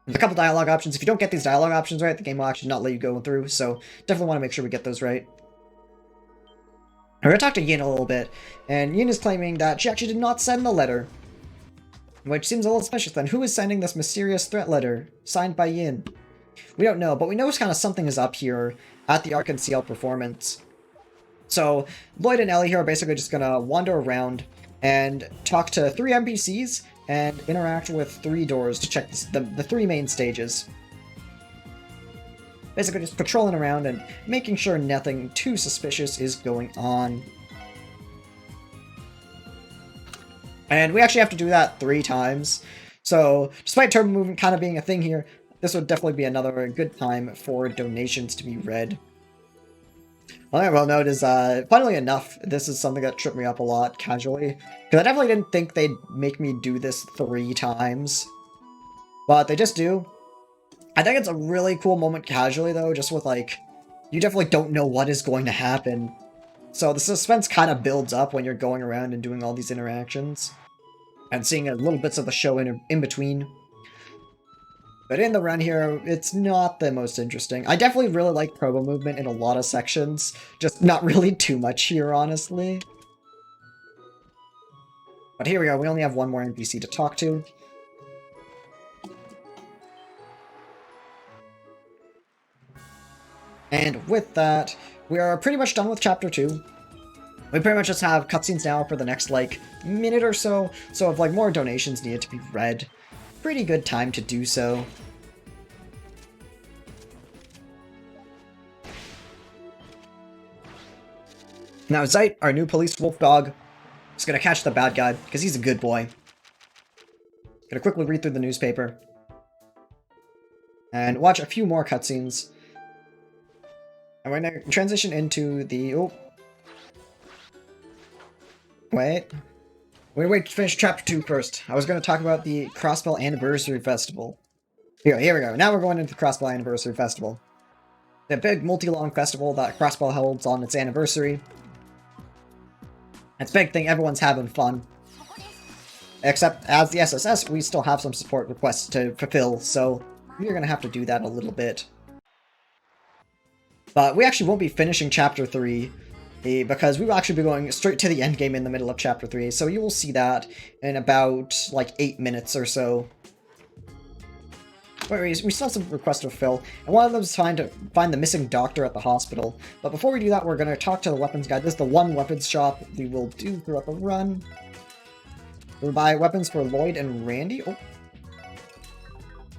There's a couple dialogue options. If you don't get these dialogue options right, the game will actually not let you go through, so definitely want to make sure we get those right. We're going to talk to Yin a little bit, and Yin is claiming that she actually did not send the letter, which seems a little suspicious then. Who is sending this mysterious threat letter, signed by Yin? We don't know, but we know kind of something is up here at the Ark and CL performance. So, Lloyd and Ellie here are basically just going to wander around and talk to 3 NPCs, and interact with 3 doors to check the 3 main stages. Basically just patrolling around and making sure nothing too suspicious is going on. And we actually have to do that 3 times. So, despite turbo movement kind of being a thing here, this would definitely be another good time for donations to be read. One thing I will note is, funnily enough, this is something that tripped me up a lot casually, because I definitely didn't think they'd make me do this 3 times, but they just do. I think it's a really cool moment casually, though, just with, like, you definitely don't know what is going to happen, so the suspense kind of builds up when you're going around and doing all these interactions, and seeing little bits of the show in between. But in the run here, it's not the most interesting. I definitely really like probo movement in a lot of sections, just not really too much here, honestly. But here we go, we only have 1 more NPC to talk to. And with that, we are pretty much done with Chapter 2. We pretty much just have cutscenes now for the next, like, minute or so, so if, like, more donations needed to be read, pretty good time to do so. Now Zeit, our new police wolf dog, is gonna catch the bad guy, because he's a good boy. Gonna quickly read through the newspaper. And watch a few more cutscenes. And we're gonna transition into the... Oh. Wait. Wait to finish Chapter 2 first. I was gonna talk about the Crossbar Anniversary Festival. Here we go. Now we're going into the Crossbar Anniversary Festival. The big multi-long festival that Crossbar holds on its anniversary. It's a big thing, everyone's having fun. Except, as the SSS, we still have some support requests to fulfill, so we're gonna have to do that a little bit. But we actually won't be finishing Chapter 3, because we will actually be going straight to the endgame in the middle of Chapter 3, so you will see that in about, like, 8 minutes or so. But we still have some requests to fulfill, and one of them is trying to find the missing doctor at the hospital. But before we do that, we're going to talk to the weapons guy. This is the one weapons shop we will do throughout the run. We'll buy weapons for Lloyd and Randy. Oh.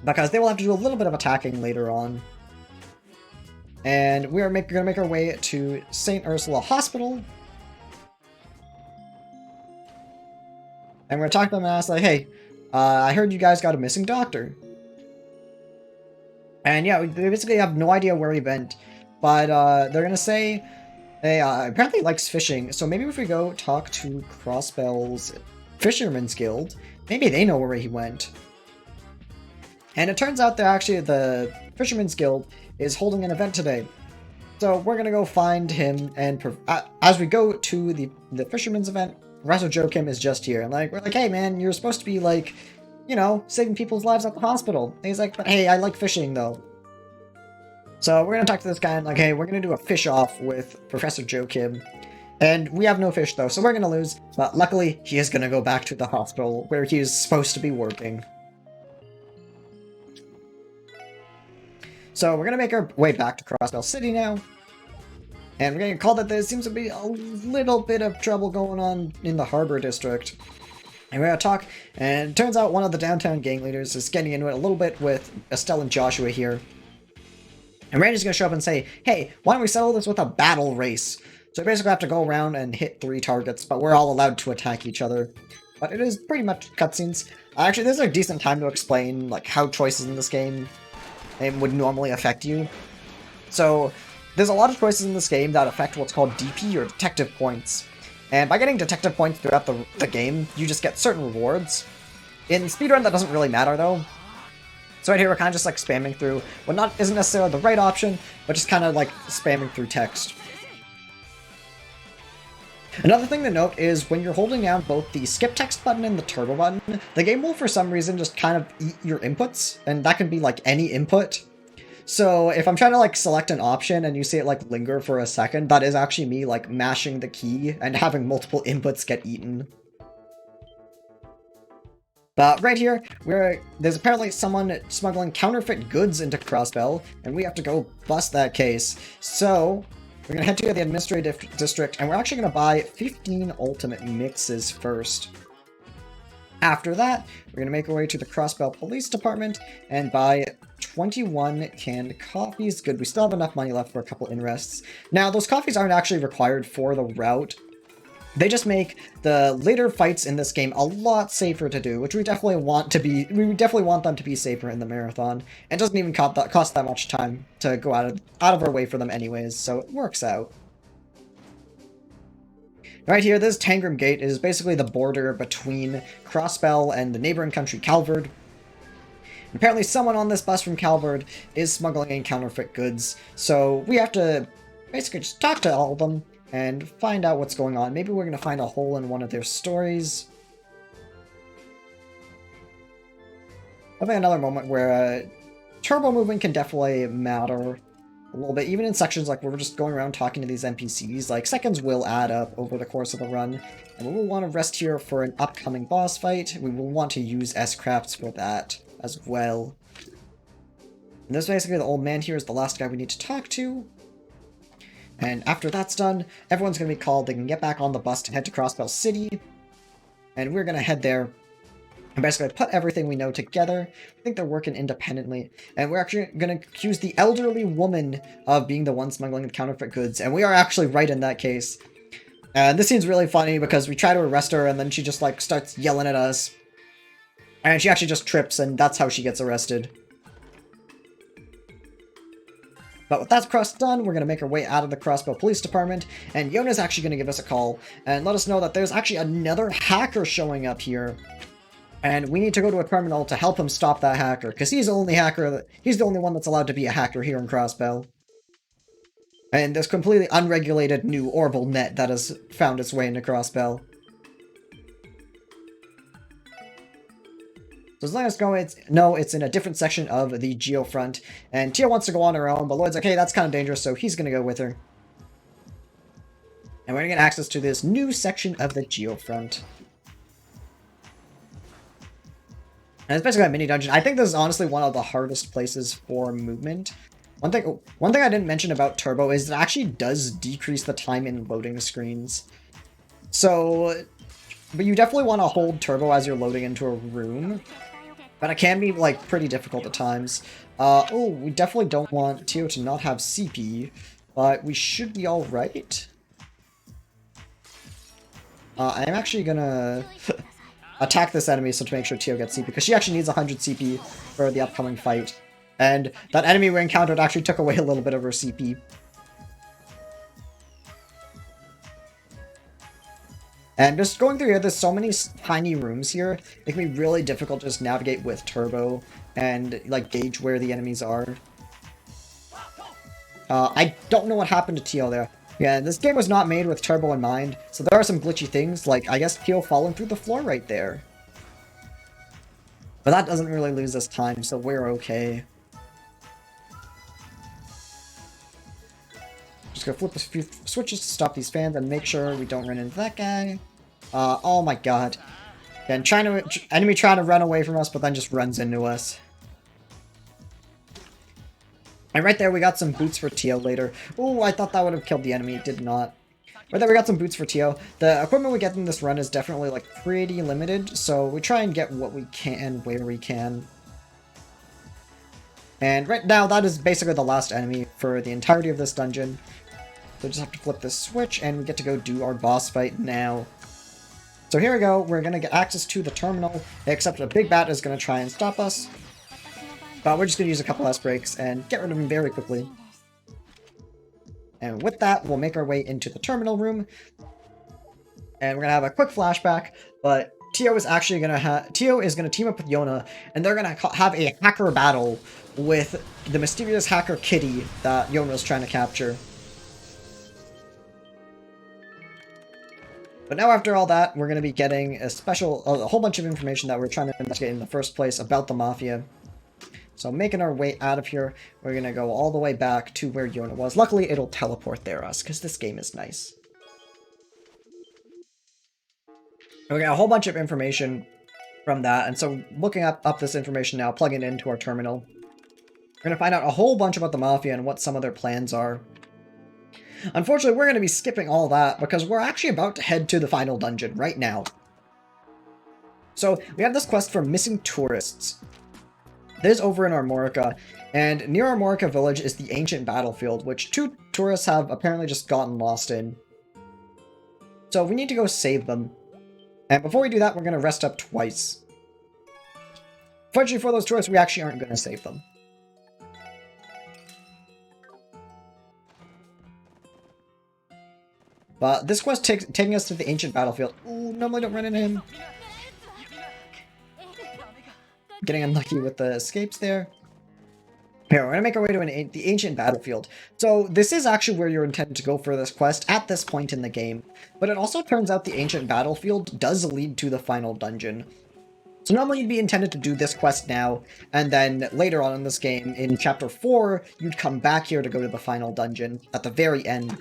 Because they will have to do a little bit of attacking later on. And we are going to make our way to St. Ursula Hospital. And we're going to talk to them and ask, like, hey, I heard you guys got a missing doctor. And yeah, they basically have no idea where he went. But they're going to say, hey, apparently he likes fishing. So maybe if we go talk to Crossbell's Fisherman's Guild, maybe they know where he went. And it turns out that actually the Fisherman's Guild is holding an event today. So we're going to go find him, and as we go to the Fisherman's event, Professor Joachim is just here. And we're like, hey man, you're supposed to be like, you know, saving people's lives at the hospital. And he's like, but hey, I like fishing though. So we're going to talk to this guy and like, hey, we're going to do a fish off with Professor Joachim. And we have no fish though, so we're going to lose. But luckily, he is going to go back to the hospital where he is supposed to be working. So we're going to make our way back to Crossbell City now. And we're getting called that there seems to be a little bit of trouble going on in the Harbor District. And we're going to talk, and it turns out one of the downtown gang leaders is getting into it a little bit with Estelle and Joshua here. And Randy's going to show up and say, hey, why don't we settle this with a battle race? So we basically have to go around and hit 3 targets, but we're all allowed to attack each other. But it is pretty much cutscenes. Actually, this is a decent time to explain like how choices in this game would normally affect you. So there's a lot of choices in this game that affect what's called DP, or detective points. And by getting detective points throughout the game, you just get certain rewards. In speedrun, that doesn't really matter though. So right here, we're kind of just like spamming through what isn't necessarily the right option, but just kind of like spamming through text. Another thing to note is when you're holding down both the skip text button and the turbo button, the game will for some reason just kind of eat your inputs, and that can be like any input. So if I'm trying to like select an option and you see it like linger for a second, that is actually me like mashing the key and having multiple inputs get eaten. But right here, there's apparently someone smuggling counterfeit goods into Crossbell, and we have to go bust that case. So we're going to head to the administrative district, and we're actually going to buy 15 ultimate mixes first. After that, we're going to make our way to the Crossbell Police Department and buy 21 canned coffees. Good, we still have enough money left for a couple inrests. Now, those coffees aren't actually required for the route. They just make the later fights in this game a lot safer to do, which we definitely want to be. We definitely want them to be safer in the marathon. It doesn't even cost that much time to go out of our way for them anyways, so it works out. Right here, this Tangram Gate is basically the border between Crossbell and the neighboring country Calvard. Apparently someone on this bus from Calvard is smuggling in counterfeit goods, so we have to basically just talk to all of them and find out what's going on. Maybe we're going to find a hole in one of their stories. Having another moment where turbo movement can definitely matter a little bit, even in sections like where we're just going around talking to these NPCs. Like, seconds will add up over the course of the run, and we will want to rest here for an upcoming boss fight. We will want to use S-Crafts for that as well. And this basically, the old man here is the last guy we need to talk to. And after that's done, everyone's going to be called. They can get back on the bus to head to Crossbell City. And we're going to head there and basically put everything we know together. I think they're working independently. And we're actually going to accuse the elderly woman of being the one smuggling the counterfeit goods. And we are actually right in that case. And this scene's really funny because we try to arrest her and then she just like starts yelling at us. And she actually just trips, and that's how she gets arrested. But with that quest done, we're going to make our way out of the Crossbell Police Department, and Yona's actually going to give us a call and let us know that there's actually another hacker showing up here. And we need to go to a terminal to help him stop that hacker, because he's the only one that's allowed to be a hacker here in Crossbell. And this completely unregulated new Orbital net that has found its way into Crossbell. So as long as it's in a different section of the Geofront, and Tia wants to go on her own, but Lloyd's like, hey, that's kind of dangerous, so he's going to go with her. And we're going to get access to this new section of the Geofront. And it's basically a mini dungeon. I think this is honestly one of the hardest places for movement. One thing I didn't mention about Turbo is it actually does decrease the time in loading screens. So, but you definitely want to hold Turbo as you're loading into a room. But it can be, like, pretty difficult at times. Oh, we definitely don't want Tio to not have CP, but we should be alright. I'm actually gonna attack this enemy so to make sure Tio gets CP, because she actually needs 100 CP for the upcoming fight. And that enemy we encountered actually took away a little bit of her CP. And just going through here, there's so many tiny rooms here, it can be really difficult to just navigate with Turbo and, like, gauge where the enemies are. I don't know what happened to Tio there. Yeah, this game was not made with Turbo in mind, so there are some glitchy things, like, I guess Tio falling through the floor right there. But that doesn't really lose us time, so we're okay. Just gonna flip a few switches to stop these fans and make sure we don't run into that guy. Oh my god. Again, enemy trying to run away from us, but then just runs into us. And right there, we got some boots for Tio later. Oh, I thought that would have killed the enemy. It did not. Right there, we got some boots for Tio. The equipment we get in this run is definitely, like, pretty limited, so we try and get what we can where we can. And right now, that is basically the last enemy for the entirety of this dungeon. So just have to flip this switch, and we get to go do our boss fight now. So here we go, we're going to get access to the terminal, except a big bat is going to try and stop us. But we're just going to use a couple less breaks and get rid of him very quickly. And with that, we'll make our way into the terminal room. And we're going to have a quick flashback, but Tio is actually going to team up with Yona, and they're going to have a hacker battle with the mysterious hacker Kitty that Yona is trying to capture. But now after all that, we're going to be getting a whole bunch of information that we're trying to investigate in the first place about the Mafia. So making our way out of here, we're going to go all the way back to where Yona was. Luckily, it'll teleport us, because this game is nice. And we got a whole bunch of information from that, and so looking up this information now, plugging it into our terminal, we're going to find out a whole bunch about the Mafia and what some of their plans are. Unfortunately, we're going to be skipping all that because we're actually about to head to the final dungeon right now. So, we have this quest for missing tourists. This is over in Armorica, and near Armorica Village is the ancient battlefield, which 2 tourists have apparently just gotten lost in. So, we need to go save them. And before we do that, we're going to rest up twice. Fortunately for those tourists, we actually aren't going to save them. But this quest taking us to the ancient battlefield. Ooh, normally don't run into him. Getting unlucky with the escapes there. Here, we're going to make our way to the ancient battlefield. So this is actually where you're intended to go for this quest at this point in the game. But it also turns out the ancient battlefield does lead to the final dungeon. So normally you'd be intended to do this quest now, and then later on in this game, in Chapter 4, you'd come back here to go to the final dungeon at the very end.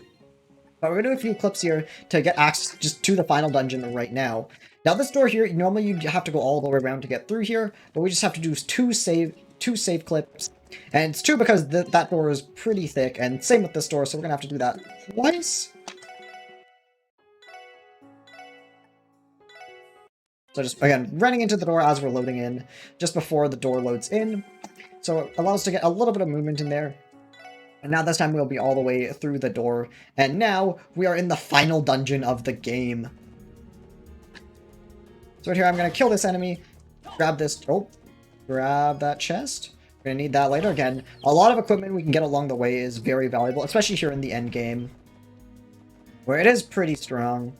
But we're going to do a few clips here to get access just to the final dungeon right now. Now this door here, normally you'd have to go all the way around to get through here, but we just have to do two save clips. And it's 2 because that door is pretty thick, and same with this door, so we're going to have to do that twice. So just, again, running into the door as we're loading in, just before the door loads in. So it allows us to get a little bit of movement in there. And now this time we'll be all the way through the door. And now we are in the final dungeon of the game. So right here, I'm going to kill this enemy. Grab this. Oh, grab that chest. We're going to need that later. Again, a lot of equipment we can get along the way is very valuable, especially here in the end game, where it is pretty strong.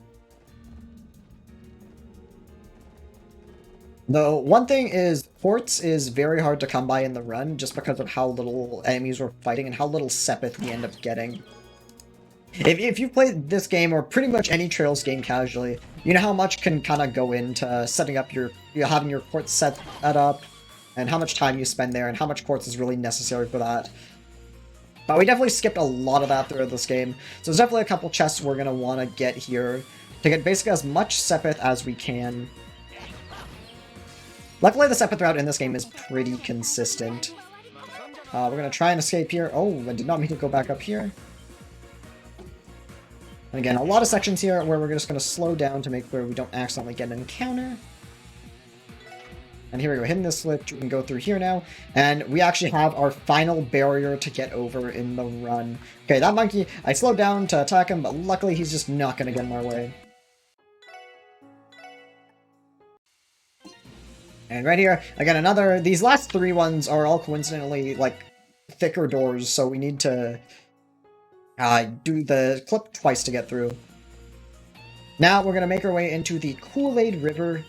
Though, one thing is, quartz is very hard to come by in the run, just because of how little enemies we're fighting and how little Sepith we end up getting. If you've played this game, or pretty much any Trails game casually, you know how much can kind of go into setting up having your quartz set up, and how much time you spend there, and how much quartz is really necessary for that. But we definitely skipped a lot of that throughout this game, so there's definitely a couple chests we're going to want to get here, to get basically as much Sepith as we can. Luckily, the Sepith route in this game is pretty consistent. We're going to try and escape here. Oh, I did not mean to go back up here. And again, a lot of sections here where we're just going to slow down to make sure we don't accidentally get an encounter. And here we go, hitting this switch, we can go through here now, and we actually have our final barrier to get over in the run. Okay, that monkey, I slowed down to attack him, but luckily he's just not going to get in our way. And right here, again, these last three ones are all coincidentally, like, thicker doors, so we need to do the clip twice to get through. Now we're going to make our way into the Kool-Aid River.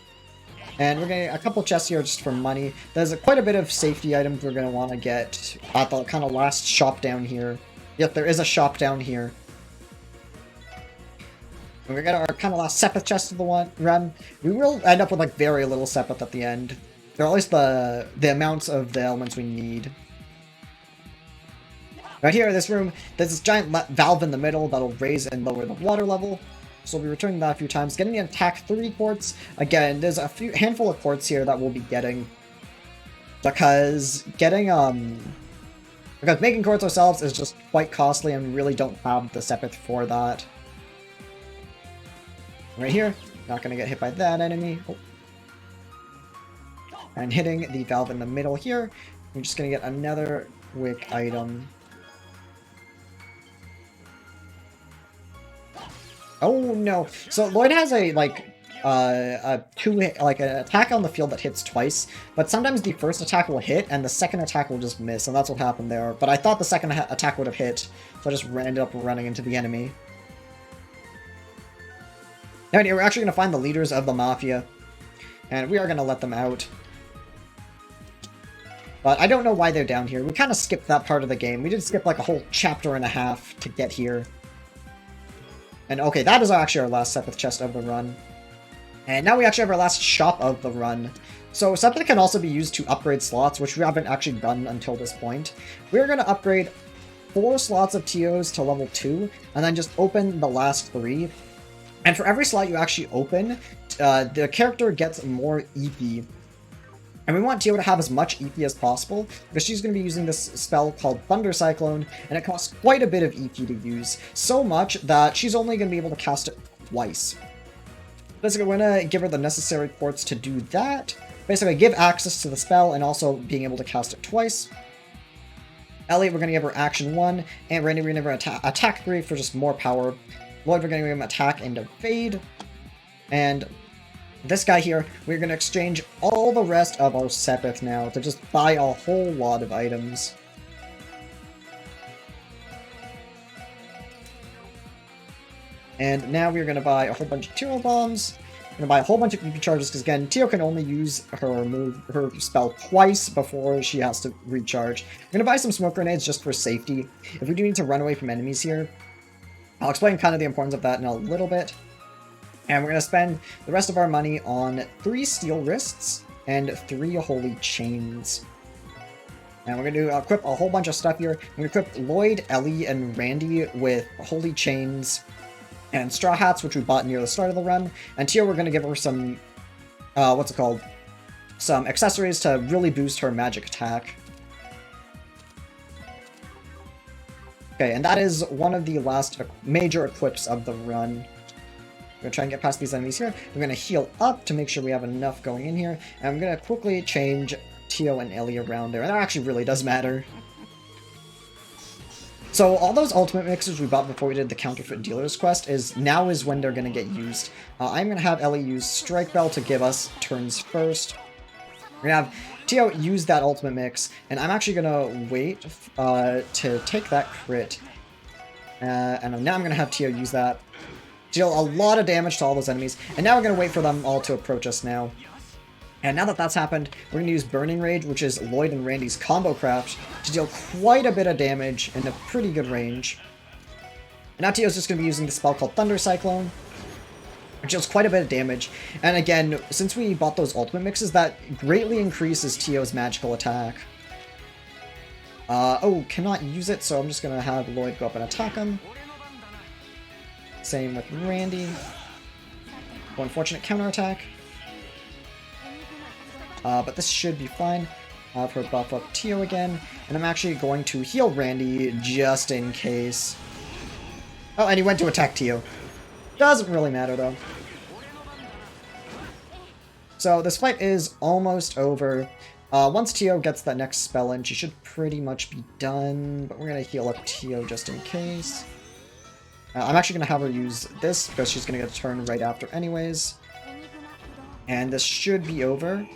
And we're getting a couple chests here just for money. There's quite a bit of safety items we're going to want to get at the kind of last shop down here. Yep, there is a shop down here. And we're getting our kind of last Sepith chest of the run. We will end up with like very little Sepith at the end. Or at least the amounts of the elements we need. Right here in this room, there's this giant valve in the middle that'll raise and lower the water level. So we'll be returning that a few times. Getting the attack 3 quartz. Again, there's a handful of quartz here that we'll be getting. Because making quartz ourselves is just quite costly and we really don't have the Sepith for that. Right here, not going to get hit by that enemy. Oh. And hitting the valve in the middle here, we're just going to get another quick item. Oh no! So Lloyd has an attack on the field that hits twice, but sometimes the first attack will hit and the second attack will just miss, and that's what happened there. But I thought the second attack would have hit, so I just ended up running into the enemy. Now we're actually going to find the leaders of the Mafia, and we are going to let them out. But I don't know why they're down here. We kind of skipped that part of the game. We did skip like a whole chapter and a half to get here. And okay, that is actually our last Sepith chest of the run. And now we actually have our last shop of the run. So Sepith can also be used to upgrade slots, which we haven't actually done until this point. We're going to upgrade 4 slots of TOs to level 2, and then just open the last 3. And for every slot you actually open, the character gets more EP. And we want Tio to have as much EP as possible, because she's going to be using this spell called Thunder Cyclone, and it costs quite a bit of EP to use. So much that she's only going to be able to cast it twice. Basically, we're going to give her the necessary quartz to do that. Basically, give access to the spell, and also being able to cast it twice. Ellie, we're going to give her Action 1, and Randy, we're going to give her Attack 3 for just more power. Lloyd, we're going to give him Attack and Evade. And this guy here, we're going to exchange all the rest of our Sepith now to just buy a whole lot of items. And now we're going to buy a whole bunch of Tiro Bombs. We're going to buy a whole bunch of EP charges, because again, Tio can only use her spell twice before she has to recharge. We're going to buy some Smoke Grenades just for safety. If we do need to run away from enemies here, I'll explain kind of the importance of that in a little bit. And we're going to spend the rest of our money on 3 Steel Wrists and 3 Holy Chains. And we're going to equip a whole bunch of stuff here. We're going to equip Lloyd, Ellie, and Randy with Holy Chains and Straw Hats, which we bought near the start of the run. And Tio, we're going to give her some, some accessories to really boost her magic attack. Okay, and that is one of the last major equips of the run. We're going to try and get past these enemies here. We're going to heal up to make sure we have enough going in here. And I'm going to quickly change Tio and Ellie around there. And that actually really does matter. So all those ultimate mixers we bought before we did the Counterfeit Dealer's quest now is when they're going to get used. I'm going to have Ellie use Strike Bell to give us turns first. We're going to have Tio use that ultimate mix. And I'm actually going to wait to take that crit. And now I'm going to have Tio use that. Deal a lot of damage to all those enemies, and now we're going to wait for them all to approach us now. And now that that's happened, we're going to use Burning Rage, which is Lloyd and Randy's combo craft, to deal quite a bit of damage in a pretty good range. And now Tio's just going to be using the spell called Thunder Cyclone, which deals quite a bit of damage. And again, since we bought those ultimate mixes, that greatly increases Tio's magical attack. Oh, cannot use it, so I'm just going to have Lloyd go up and attack him. Same with Randy. Unfortunate counterattack. but this should be fine. Have her buff up Tio again, and I'm actually going to heal Randy just in case. Oh, and he went to attack Tio. Doesn't really matter though. So this fight is almost over. Once Tio gets that next spell in, she should pretty much be done, but we're going to heal up Tio just in case. I'm actually going to have her use this, because she's going to get a turn right after anyways. And this should be over.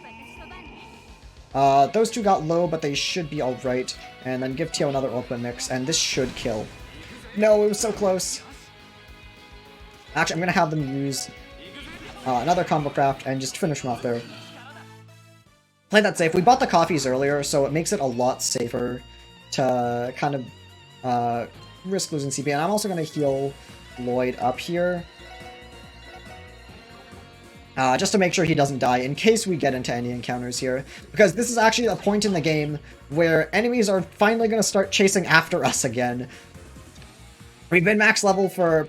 Those two got low, but they should be alright. And then give Tio another ultimate mix, and this should kill. No, it was so close. Actually, I'm going to have them use another combo craft and just finish them off there. Play that safe. We bought the coffees earlier, so it makes it a lot safer to kind of risk losing CP. And I'm also going to heal Lloyd up here. Just to make sure he doesn't die in case we get into any encounters here. Because this is actually a point in the game where enemies are finally going to start chasing after us again. We've been max level for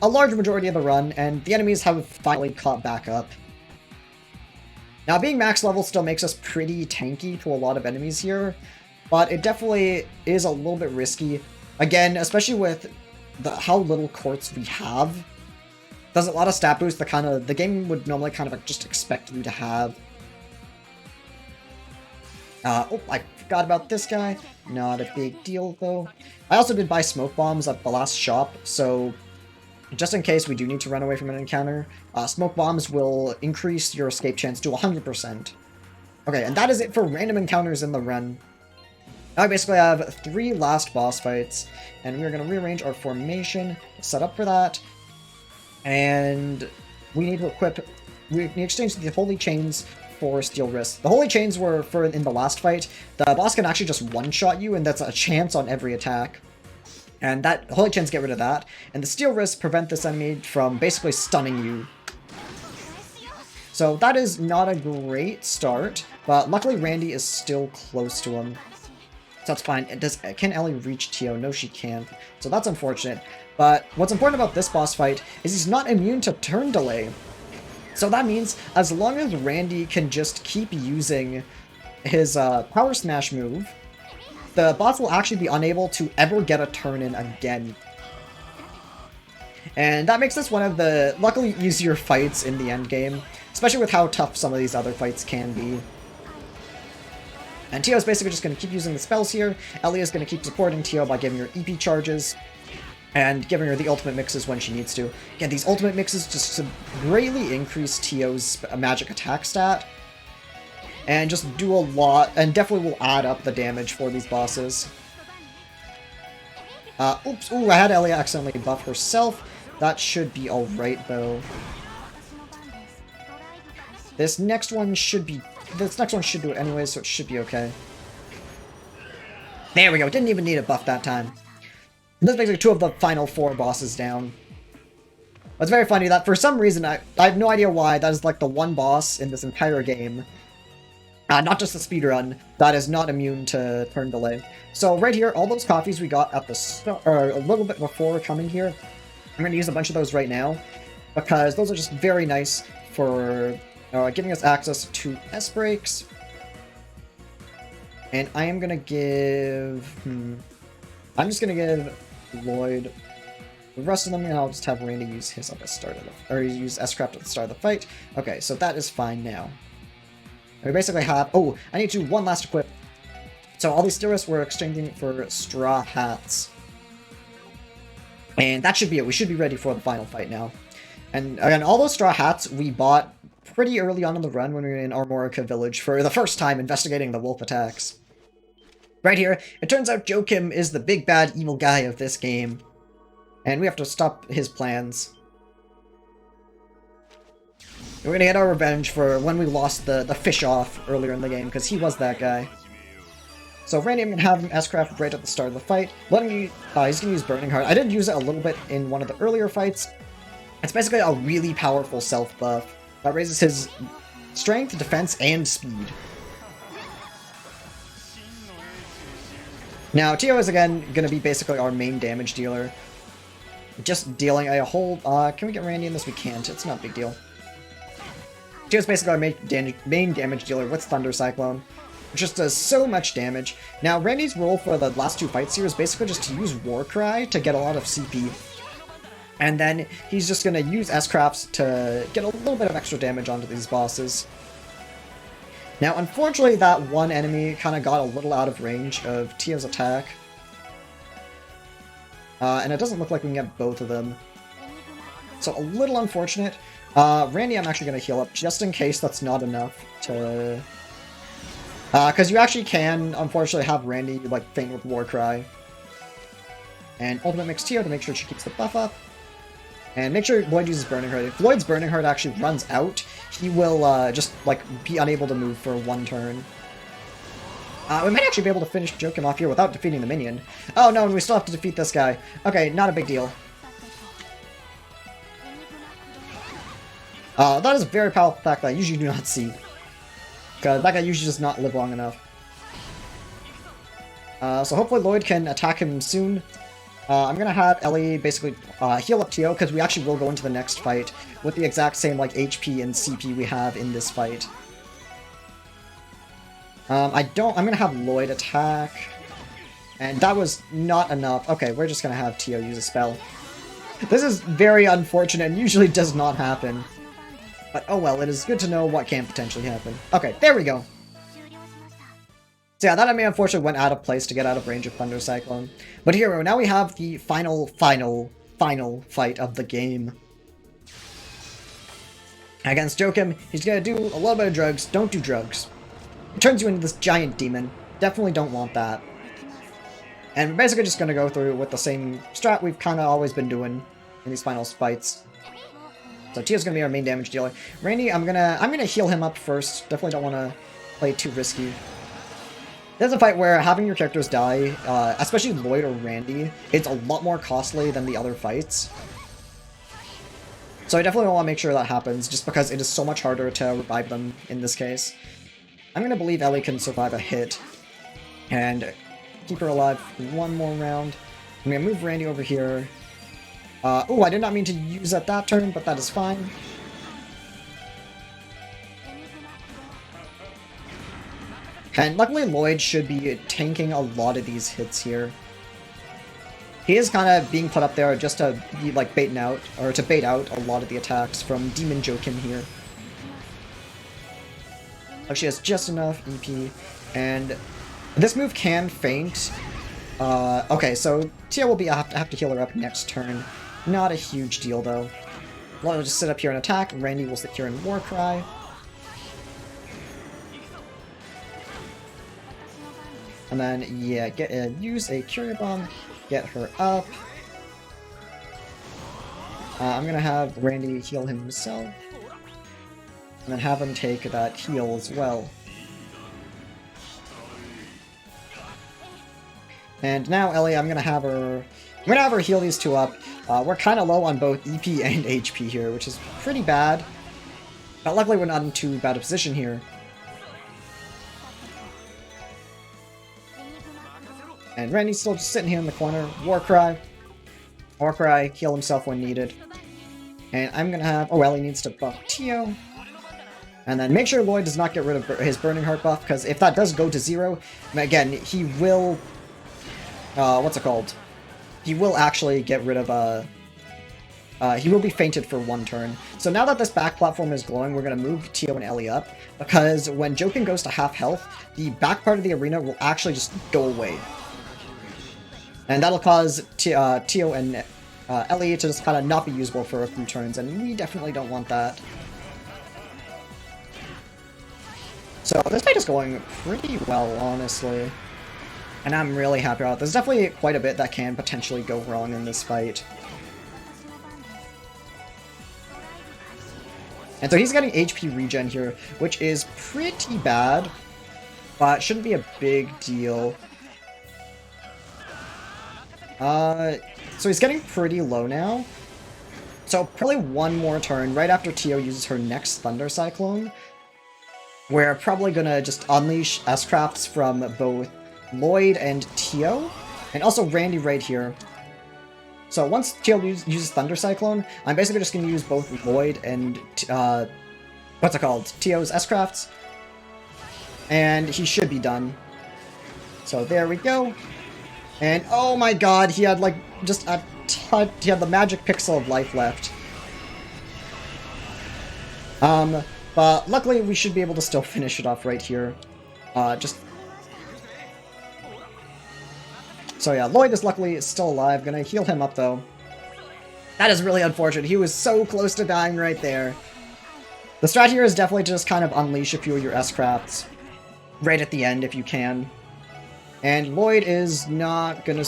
a large majority of the run, and the enemies have finally caught back up. Now, being max level still makes us pretty tanky to a lot of enemies here, but it definitely is a little bit risky. Again, especially with how little courts we have. There's a lot of stat boosts that the game would normally kind of just expect you to have. Oh, I forgot about this guy. Not a big deal, though. I also did buy smoke bombs at the last shop, so just in case we do need to run away from an encounter, smoke bombs will increase your escape chance to 100%. Okay, and that is it for random encounters in the run. Now I basically have 3 last boss fights, and we're going to rearrange our formation, set up for that, and we need to equip... We need to exchange the Holy Chains for Steel Wrists. The Holy Chains were in the last fight. The boss can actually just one-shot you, and that's a chance on every attack. And that Holy Chains get rid of that. And the Steel Wrists prevent this enemy from basically stunning you. So that is not a great start, but luckily Randy is still close to him. So that's fine. Can Ellie reach Tio? No, she can't. So that's unfortunate. But what's important about this boss fight is he's not immune to turn delay. So that means as long as Randy can just keep using his Power Smash move, the boss will actually be unable to ever get a turn in again. And that makes this one of the, luckily, easier fights in the endgame, especially with how tough some of these other fights can be. And Tio is basically just going to keep using the spells here. Ellie is going to keep supporting Tio by giving her EP charges, and giving her the ultimate mixes when she needs to. Again, these ultimate mixes just to greatly increase Tio's magic attack stat, and just do a lot, and definitely will add up the damage for these bosses. Oops, ooh, I had Ellie accidentally buff herself. That should be alright, though. This next one should do it anyway, so it should be okay. There we go, didn't even need a buff that time. That's basically 2 of the final 4 bosses down. It's very funny that for some reason, I have no idea why, that is like the one boss in this entire game, not just the speedrun, that is not immune to turn delay. So right here, all those coffees we got at the start, or a little bit before coming here, I'm going to use a bunch of those right now, because those are just very nice for giving us access to S-breaks. And I am going to give... I'm just going to give Lloyd the rest of them, and I'll just have Randy use his at the start of the... or use S-Craft at the start of the fight. Okay, so that is fine now. We basically have... oh, I need to do one last equip. So all these steroids we're exchanging for straw hats. And that should be it. We should be ready for the final fight now. And again, all those straw hats we bought pretty early on in the run when we were in Armorica Village for the first time investigating the wolf attacks. Right here, it turns out Joachim is the big bad evil guy of this game. And we have to stop his plans. We're gonna get our revenge for when we lost the fish off earlier in the game, because he was that guy. So Randy, I'm gonna have him S-Craft right at the start of the fight. He's gonna use Burning Heart. I did use it a little bit in one of the earlier fights. It's basically a really powerful self-buff that raises his strength, defense, and speed. Now, Tio is again going to be basically our main damage dealer. Just dealing a whole... can we get Randy in this? We can't. It's not a big deal. Tio's basically our main damage dealer with Thunder Cyclone. It just does so much damage. Now, Randy's role for the last two fights here is basically just to use Warcry to get a lot of CP. And then he's just going to use S-Crafts to get a little bit of extra damage onto these bosses. Now, unfortunately, that one enemy kind of got a little out of range of Tio's attack. And it doesn't look like we can get both of them. So, a little unfortunate. Randy, I'm actually going to heal up just in case that's not enough to... Because you actually can, unfortunately, have Randy, like, faint with Warcry. And Ultimate Mix Tio to make sure she keeps the buff up. And make sure Lloyd uses Burning Heart. If Lloyd's Burning Heart actually runs out, he will just, like, be unable to move for one turn. We might actually be able to finish Jokim off here without defeating the minion. Oh no, and we still have to defeat this guy. Okay, not a big deal. That is a very powerful attack that I usually do not see. Because that guy usually does not live long enough. So hopefully Lloyd can attack him soon. I'm gonna have Ellie basically heal up Tio, because we actually will go into the next fight with the exact same like HP and CP we have in this fight. I'm gonna have Lloyd attack. And that was not enough. Okay, we're just gonna have Tio use a spell. This is very unfortunate and usually does not happen. But oh well, it is good to know what can potentially happen. Okay, there we go. So yeah, that enemy unfortunately went out of place to get out of range of Thunder Cyclone. But here, now we have the final fight of the game. Against Jokim, he's gonna do a little bit of drugs. Don't do drugs. It turns you into this giant demon. Definitely don't want that. And we're basically just gonna go through with the same strat we've kind of always been doing in these final fights. So Tio's gonna be our main damage dealer. Randy, I'm gonna heal him up first. Definitely don't want to play too risky. There's a fight where having your characters die, especially Lloyd or Randy, it's a lot more costly than the other fights. So I definitely want to make sure that happens, just because it is so much harder to revive them in this case. I'm gonna believe Ellie can survive a hit, and keep her alive for one more round. I'm gonna move Randy over here. Oh, I did not mean to use that turn, but that is fine. And luckily Lloyd should be tanking a lot of these hits here. He is kind of being put up there just to be like bait out a lot of the attacks from Demon Jokim here. Like she has just enough EP, and this move can feint. Okay, so Tia will have to heal her up next turn. Not a huge deal though. Lloyd will just sit up here and attack. Randy will sit here and Warcry. And then, yeah, use a Curia Bomb, get her up. I'm gonna have Randy heal himself. And then have him take that heal as well. And now, Ellie, I'm gonna have her heal these two up. We're kind of low on both EP and HP here, which is pretty bad. But luckily we're not in too bad a position here. And Randy's still just sitting here in the corner. Warcry, heal himself when needed. And I'm gonna have... Oh, Ellie needs to buff Tio. And then make sure Lloyd does not get rid of his Burning Heart buff, because if that does go to 0, again, he will... what's it called? He will actually get rid of... he will be fainted for one turn. So now that this back platform is glowing, we're going to move Tio and Ellie up, because when Jokin goes to half health, the back part of the arena will actually just go away. And that'll cause Tio and Ellie to just kind of not be usable for a few turns, and we definitely don't want that. So this fight is going pretty well, honestly. And I'm really happy about it. There's definitely quite a bit that can potentially go wrong in this fight. And so he's getting HP regen here, which is pretty bad, but shouldn't be a big deal. So he's getting pretty low now. So probably one more turn right after Tio uses her next Thunder Cyclone. We're probably gonna just unleash S-Crafts from both Lloyd and Tio, and also Randy right here. So once Tio uses Thunder Cyclone, I'm basically just gonna use both Lloyd and what's it called? Tio's S-Crafts. And he should be done. So there we go. And oh my god, he had like just a touch, he had the magic pixel of life left. But luckily we should be able to still finish it off right here. So yeah, Lloyd is luckily still alive. Gonna heal him up though. That is really unfortunate. He was so close to dying right there. The strat here is definitely to just kind of unleash a few of your S-Crafts right at the end if you can. And Lloyd is not gonna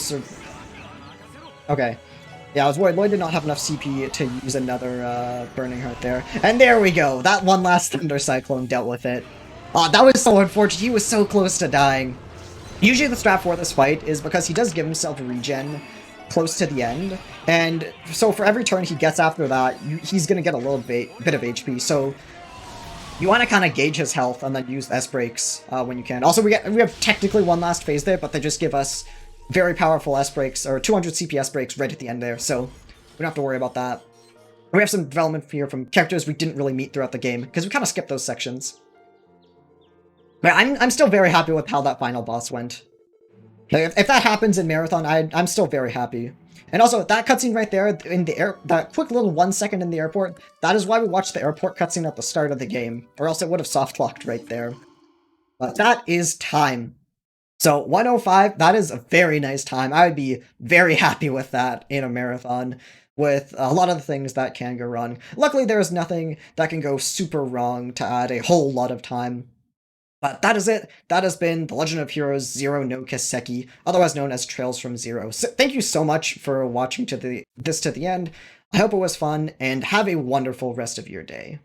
Okay. Yeah, I was worried. Lloyd did not have enough CP to use another Burning Heart there. And there we go! That one last Thunder Cyclone dealt with it. That was so unfortunate. He was so close to dying. Usually the strat for this fight is because he does give himself regen close to the end. And so for every turn he gets after that, he's gonna get a little bit of HP. So you want to kind of gauge his health and then use S-Breaks when you can. Also, we have technically one last phase there, but they just give us very powerful S-Breaks, or 200 CP breaks right at the end there, so we don't have to worry about that. We have some development here from characters we didn't really meet throughout the game, because we kind of skipped those sections. But I'm still very happy with how that final boss went. If that happens in Marathon, I'm still very happy. And also, that cutscene right there, in the that quick little 1 second in the airport, that is why we watched the airport cutscene at the start of the game, or else it would have soft-locked right there. But that is time. So, 105, that is a very nice time. I would be very happy with that in a marathon, with a lot of the things that can go wrong. Luckily, there is nothing that can go super wrong to add a whole lot of time. But that is it. That has been The Legend of Heroes Zero no Kiseki, otherwise known as Trails from Zero. So thank you so much for watching this to the end. I hope it was fun, and have a wonderful rest of your day.